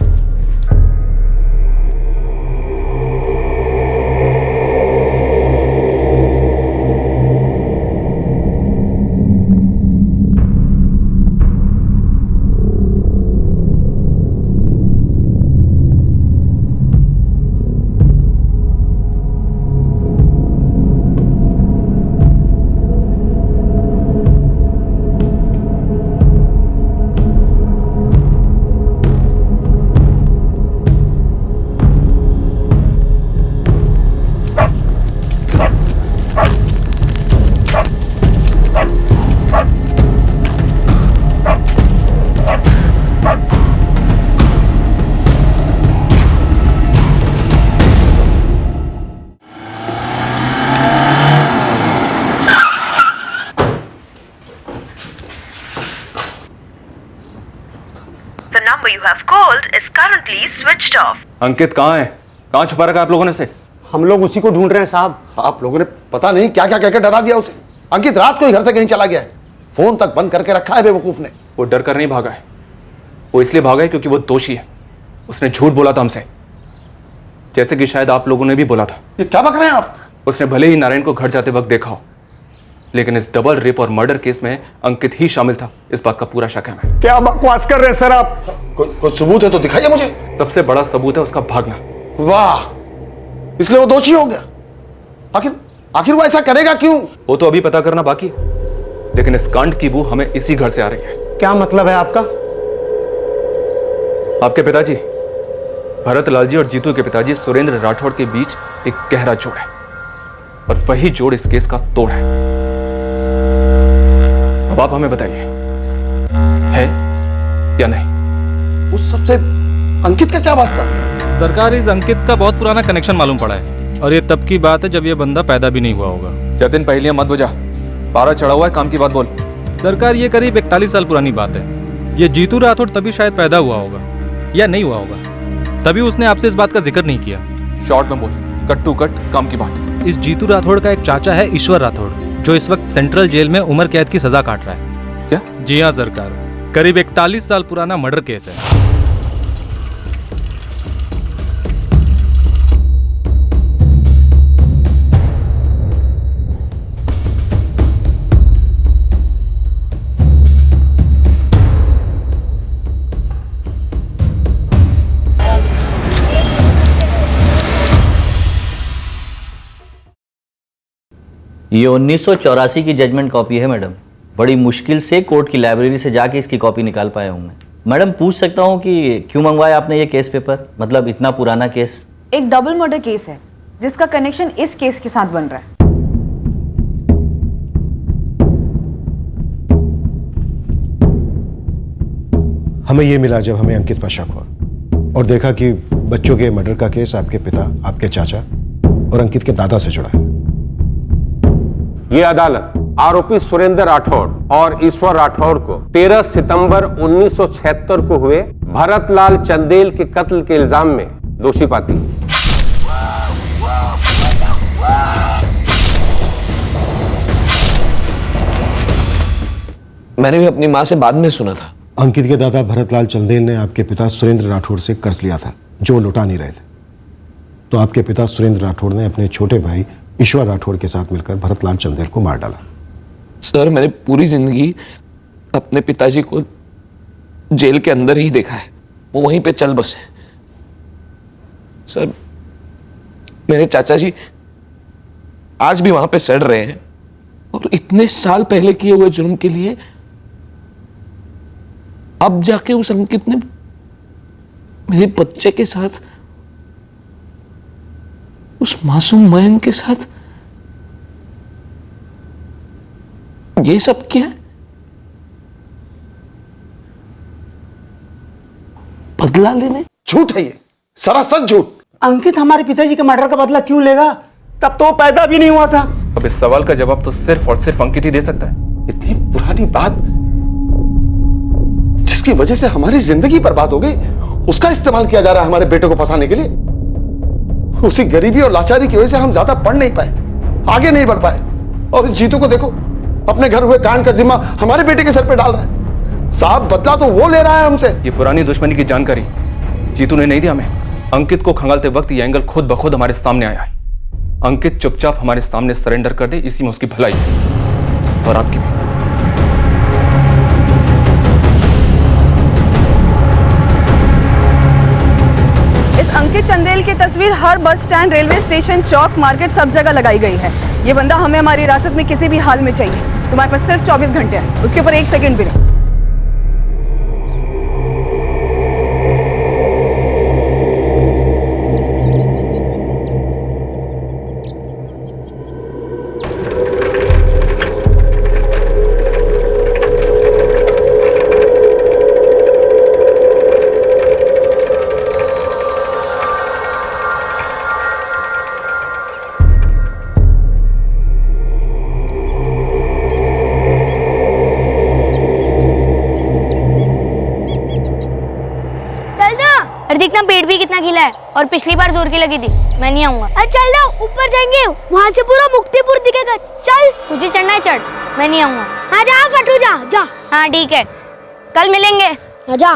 अंकित कहाँ है? कहाँ छुपा रखा आप लोगों ने से? हम लोग उसी को ढूंढ रहे हैं साहब। आप लोगों ने पता नहीं क्या क्या कहकर डरा दिया उसे। अंकित रात को ही घर से कहीं चला गया है, फोन तक बंद करके रखा है बेवकूफ ने। वो डर कर नहीं भागा है, वो इसलिए भागा है क्योंकि वो दोषी है। उसने झूठ बोला था हमसे, जैसे कि शायद आप लोगों ने भी बोला था। ये क्या बक रहे हैं आप? उसने भले ही नारायण को घर जाते वक्त देखा हो, लेकिन इस डबल रेप और मर्डर केस में अंकित ही शामिल था, इस बात का पूरा शक है हमें। क्या बकवास कर रहे हैं सर आप? कोई सबूत है तो दिखाइए मुझे। सबसे बड़ा सबूत है उसका भागना। वाह, इसलिए वो दोषी हो गया। आखिर वो ऐसा करेगा क्यों? वो तो अभी पता करना बाकी, लेकिन इस कांड की बू हमें इसी घर से आ रही है। क्या मतलब है आपका? आपके पिताजी भरत लाल जी और जीतू के पिताजी सुरेंद्र राठौड़ के बीच एक गहरा जोड़ है और वही जोड़ इस केस का तोड़ है। अब आप हमें बताइए, है या नहीं? उस सबसे अंकित का क्या वास्ता? सरकार इस अंकित का बहुत पुराना कनेक्शन मालूम पड़ा है और ये तब की बात है जब ये बंदा पैदा भी नहीं हुआ होगा। जतिन पहले मत बुझा, पारा चढ़ा हुआ है, काम की बात बोल। सरकार ये करीब 41 साल पुरानी बात है। ये जीतू राठौड़ तभी शायद पैदा हुआ होगा या नहीं हुआ होगा, तभी उसने आपसे इस बात का जिक्र नहीं किया। शॉर्ट में बोल, कट टू कट, काम की बात। इस जीतू राठौड़ का एक चाचा है ईश्वर राठौड़, जो इस वक्त सेंट्रल जेल में उम्र कैद की सजा काट रहा है। क्या? जी हाँ सरकार, करीब 41 साल पुराना मर्डर केस है। ये 1984 की जजमेंट कॉपी है मैडम। बड़ी मुश्किल से कोर्ट की लाइब्रेरी से जाके इसकी कॉपी निकाल पाया हूँ मैं। मैडम पूछ सकता हूँ कि क्यों मंगवाया आपने ये केस पेपर? मतलब इतना पुराना केस। एक डबल मर्डर केस है जिसका कनेक्शन इस केस के साथ बन रहा है। हमें ये मिला जब हमें अंकित पर शक हुआ और देखा कि बच्चों के मर्डर का केस आपके पिता, आपके चाचा और अंकित के दादा से जुड़ा है। ये अदालत आरोपी सुरेंद्र राठौड़ और ईश्वर राठौड़ को 13 सितंबर 1976 को हुए भरतलाल चंदेल के कत्ल के इल्जाम में दोषी पाती है। मैंने भी अपनी माँ से बाद में सुना था। अंकित के दादा भरतलाल चंदेल ने आपके पिता सुरेंद्र राठौड़ से कर्ज लिया था जो लौटा नहीं रहे थे। तो आपके पिता सुरेंद्र राठौड़ ने अपने छोटे भाई ईश्वर राठौड़ के साथ मिलकर भरतलाल चंदेल को मार डाला। सर, मैंने पूरी जिंदगी अपने पिताजी को जेल के अंदर ही देखा है। वो वहीं पे चल बसे। सर, मेरे चाचा जी आज भी वहां पे सड़ रहे हैं और इतने साल पहले किए हुए जुर्म के लिए अब जाके उस अंकित ने मेरे बच्चे के साथ, उस मासूम मयंक के साथ ये सब किया। बदला लेने। झूठ है ये, सरासर झूठ। अंकित हमारे पिताजी के मर्डर का बदला क्यों लेगा? तब तो वो पैदा भी नहीं हुआ था। अब इस सवाल का जवाब तो सिर्फ और सिर्फ अंकित ही दे सकता है। इतनी पुरानी बात जिसकी वजह से हमारी जिंदगी बर्बाद हो गई, उसका इस्तेमाल किया जा रहा है हमारे बेटे को फंसाने के लिए। उसी गरीबी और लाचारी की वजह से हम ज्यादा पढ़ नहीं पाए, आगे नहीं बढ़ पाए। और जीतू को देखो, अपने घर हुए कांड का जिम्मा हमारे बेटे के सर पे डाल रहा है। साहब, बदला तो वो ले रहा है हमसे। ये पुरानी दुश्मनी की जानकारी जीतू ने नहीं दी हमें। अंकित को खंगालते वक्त ये एंगल खुद ब खुद हमारे सामने आया है। अंकित चुपचाप हमारे सामने सरेंडर कर दे, इसी में उसकी भलाई है और आपकी भी। इस अंकित चंदेल की तस्वीर हर बस स्टैंड, रेलवे स्टेशन, चौक, मार्केट सब जगह लगाई गई है। ये बंदा हमें हमारी हिरासत में किसी भी हाल में चाहिए। तुम्हारे पास सिर्फ 24 घंटे हैं, उसके ऊपर 1 सेकंड भी नहीं। देखना पेट भी कितना खिला है और पिछली बार जोर की लगी थी। मैं नहीं आऊंगा। अरे चल जाओ, ऊपर जाएंगे, वहाँ से पूरा मुक्तिपुर दिखेगा। चल, तुझे चढ़ना है चढ़, मैं नहीं आऊंगा। हाँ जा फटू, जा जा। हाँ ठीक है, कल मिलेंगे। जा।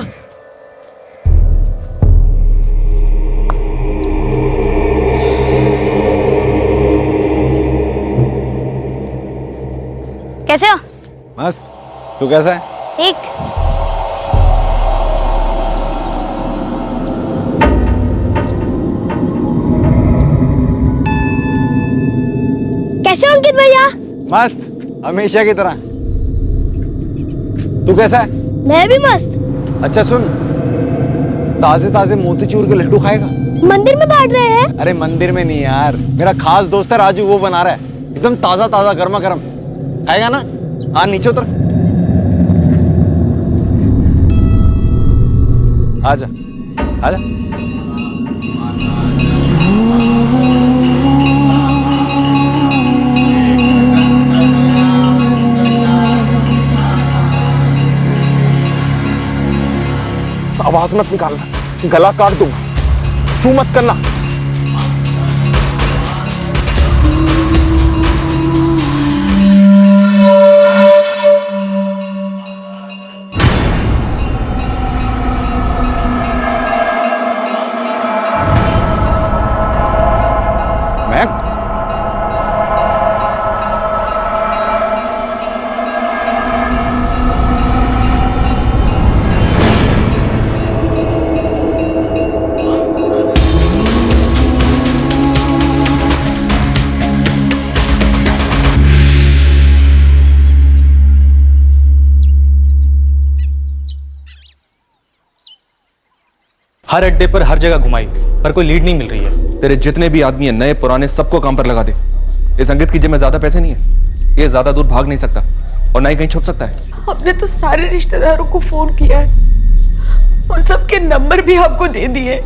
कैसे हो? मस्त। तू कैसा है? ठीक। कैसे हो अंकित भैया? मस्त, हमेशा की तरह। तू कैसा है? मैं भी मस्त। अच्छा सुन, ताजे ताजे मोतीचूर के लड्डू खाएगा? मंदिर में बांट रहे हैं। अरे मंदिर में नहीं यार, मेरा खास दोस्त है राजू, वो बना रहा है, एकदम ताजा ताजा गर्मा गर्म। खाएगा ना? हाँ नीचे उतर। आजा आजा। आवाज मत निकालना, गला काट दूंगा। चू मत करना। हर अड्डे पर हर जगह घुमाई पर कोई लीड नहीं मिल रही है। तेरे जितने भी आदमी हैं, नए पुराने, सबको काम पर लगा दे। इस अंकित की जेब में ज्यादा पैसे नहीं है, ये ज्यादा दूर भाग नहीं सकता और ना ही कहीं छुप सकता है। हमने तो सारे रिश्तेदारों को फोन किया है, उन सबके नंबर भी आपको दे दिए।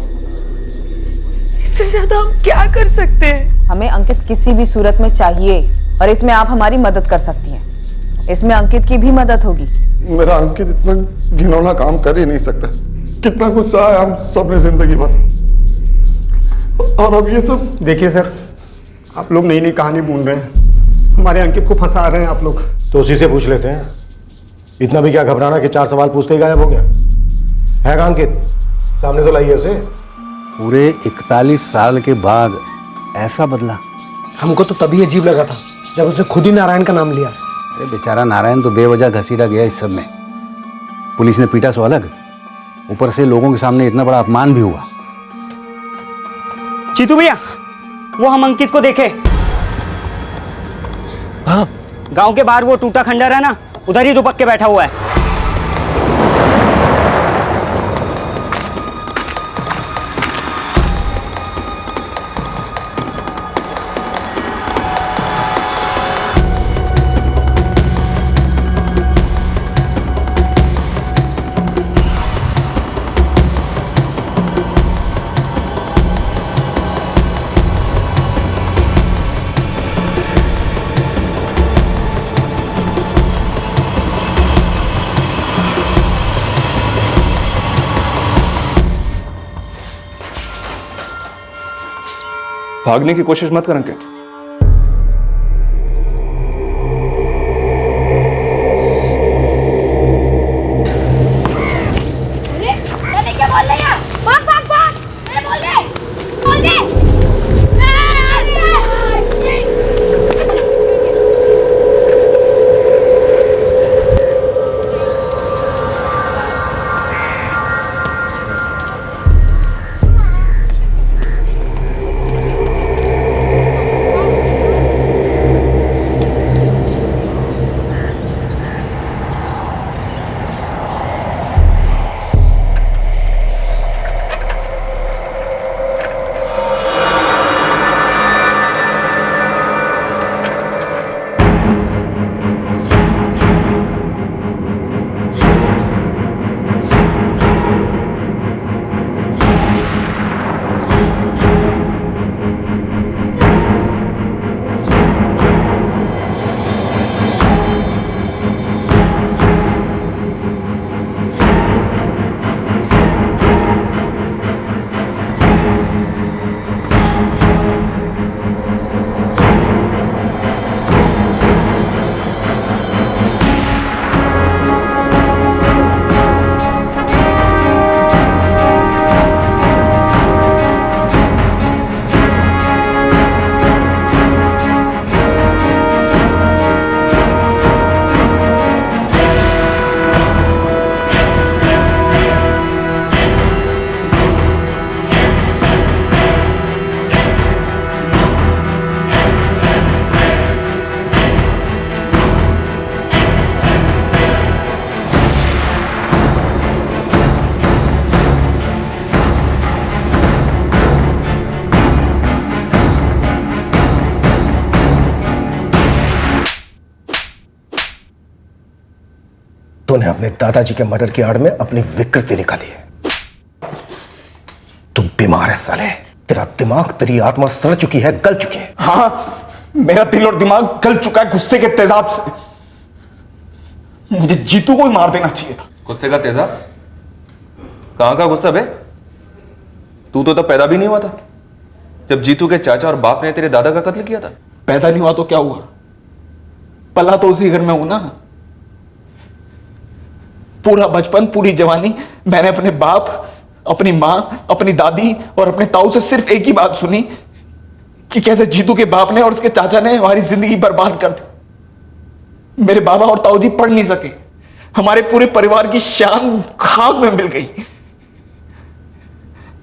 इससे ज्यादा हम क्या कर सकते हैं? हमें अंकित किसी भी सूरत में चाहिए और इसमें आप हमारी मदद कर सकती हैं। इसमें अंकित की भी मदद होगी। मेरा अंकित इतना घिनौना काम कर ही नहीं सकता। कितना गुस्सा है हम सब ने जिंदगी भर, और अब ये सब। देखिए सर, आप लोग नई नई कहानी बुन रहे हैं, हमारे अंकित को फंसा रहे हैं आप लोग। तो उसी से पूछ लेते हैं। इतना भी क्या घबराना कि 4 सवाल पूछते ही गायब हो गया है? अंकित सामने तो लाइए उसे। पूरे 41 साल के बाद ऐसा बदला। हमको तो तभी अजीब लगा था जब उसने खुद ही नारायण का नाम लिया। अरे बेचारा नारायण तो बेवजह घसीटा गया इस सब में। पुलिस ने पीटा सो अलग, ऊपर से लोगों के सामने इतना बड़ा अपमान भी हुआ। चीतू भैया, वो हम अंकित को देखे। हाँ, गांव के बाहर वो टूटा खंडर है ना, उधर ही दुपक के बैठा हुआ है। भागने की कोशिश मत कर अंकित। तूने अपने दादाजी के मर्डर की आड़ में अपनी विकृति निकाली है। तू बीमार है साले। तेरा दिमाग, तेरी आत्मा सड़ चुकी है, गल चुकी है। हाँ, मेरा दिल और दिमाग गल चुका है गुस्से के तेजाब से। मुझे जीतू को ही मार देना चाहिए था। गुस्से का तेजाब? कहां का गुस्सा बे? तू तो तब पैदा भी नहीं हुआ था जब जीतू के चाचा और बाप ने तेरे दादा का कत्ल किया था। पैदा नहीं हुआ तो क्या हुआ, पला तो उसी घर में हूं ना। पूरा बचपन, पूरी जवानी मैंने अपने बाप, अपनी मां, अपनी दादी और अपने ताऊ से सिर्फ एक ही बात सुनी कि कैसे जीतू के बाप ने और उसके चाचा ने हमारी जिंदगी बर्बाद कर दी। मेरे बाबा और ताऊ जी पढ़ नहीं सके, हमारे पूरे परिवार की शान खाक में मिल गई।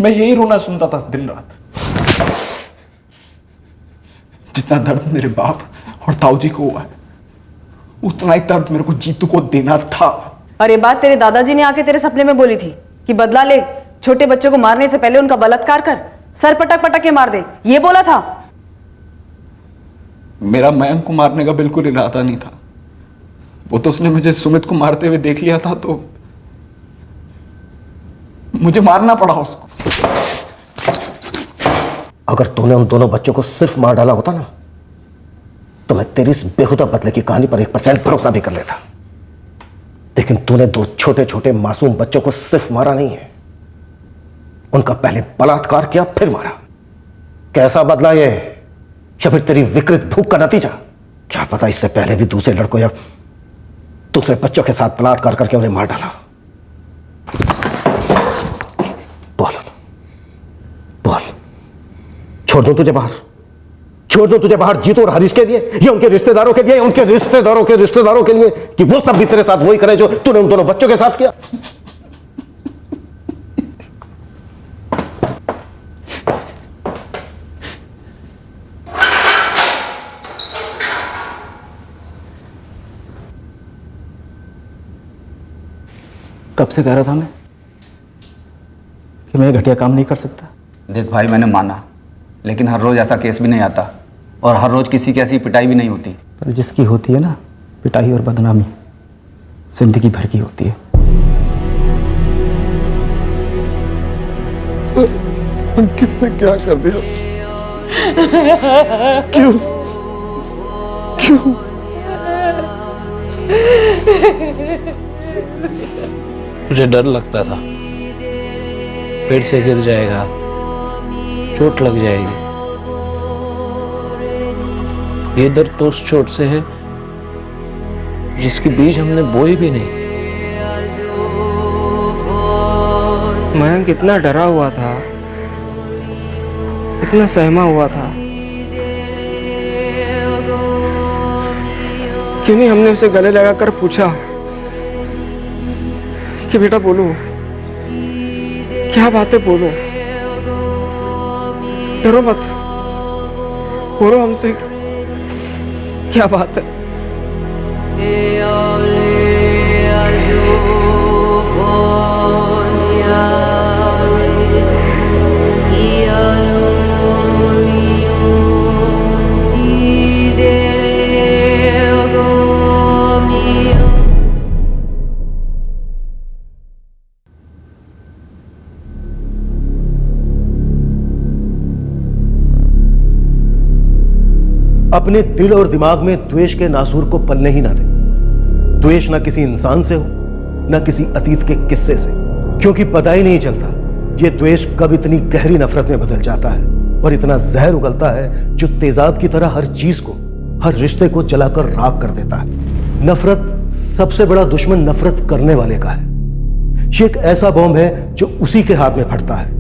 मैं यही रोना सुनता था दिन रात। जितना दर्द मेरे बाप और ताऊ जी को हुआ है, उतना ही दर्द मेरे को जीतू को देना था। और ये बात तेरे दादाजी ने आके तेरे सपने में बोली थी कि बदला ले छोटे बच्चों को मारने से पहले उनका बलात्कार कर, सर पटक पटक के मार दे, ये बोला था। मेरा मयंक को मारने का बिल्कुल इरादा नहीं था। वो तो उसने मुझे सुमित को मारते हुए देख लिया था, तो मुझे मारना पड़ा उसको। अगर तूने उन दोनों बच्चों को सिर्फ मार डाला होता ना, तो मैं तेरी इस बेहुदा बदले की कहानी पर 1% भरोसा भी कर लेता। लेकिन तूने दो छोटे छोटे मासूम बच्चों को सिर्फ मारा नहीं है, उनका पहले बलात्कार किया फिर मारा। कैसा बदला ये, या फिर तेरी विकृत भूख का नतीजा? क्या पता इससे पहले भी दूसरे लड़कों या दूसरे बच्चों के साथ बलात्कार करके उन्हें मार डाला। बोल बोल, छोड़ दूं तुझे बाहर? छोड़ दूं तुझे बाहर जीतू और हरीश के लिए, या उनके रिश्तेदारों के लिए, उनके रिश्तेदारों के रिश्तेदारों के लिए, कि वो सब भी तेरे साथ वही करे जो तूने उन दोनों बच्चों के साथ किया? कब से कह रहा था मैं कि मैं ये घटिया काम नहीं कर सकता? देख भाई, मैंने माना, लेकिन हर रोज ऐसा केस भी नहीं आता, और हर रोज किसी की ऐसी पिटाई भी नहीं होती। पर जिसकी होती है ना पिटाई और बदनामी, जिंदगी भर की होती है। अंकित ने क्या कर दिया? क्यों क्यों? मुझे डर लगता था पेड़ से गिर जाएगा, चोट लग जाएगी। ये दर्द तो उस चोट से है जिसकी बीज हमने बोई भी नहीं। मयंक इतना डरा हुआ था, इतना सहमा हुआ था, क्यों नहीं हमने उसे गले लगाकर पूछा कि बेटा बोलो, क्या बातें बोलो, डरो मत, बोलो हमसे क्या बात है। अपने दिल और दिमाग में द्वेष के नासूर को पलने ही ना दे। द्वेष ना किसी इंसान से हो, ना किसी अतीत के किस्से से, क्योंकि पता ही नहीं चलता ये द्वेष कब इतनी गहरी नफरत में बदल जाता है और इतना जहर उगलता है जो तेजाब की तरह हर चीज को, हर रिश्ते को जलाकर राख कर देता है। नफरत सबसे बड़ा दुश्मन नफरत करने वाले का है। ये एक ऐसा बॉम्ब है जो उसी के हाथ में फटता है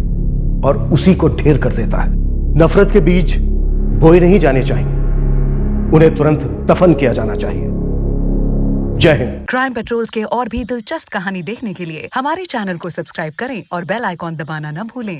और उसी को ढेर कर देता है। नफरत के बीज बोए नहीं जाने चाहिए, उन्हें तुरंत दफन किया जाना चाहिए। जय हिंद। क्राइम पेट्रोल्स के और भी दिलचस्प कहानी देखने के लिए हमारे चैनल को सब्सक्राइब करें और बेल आइकॉन दबाना न भूलें।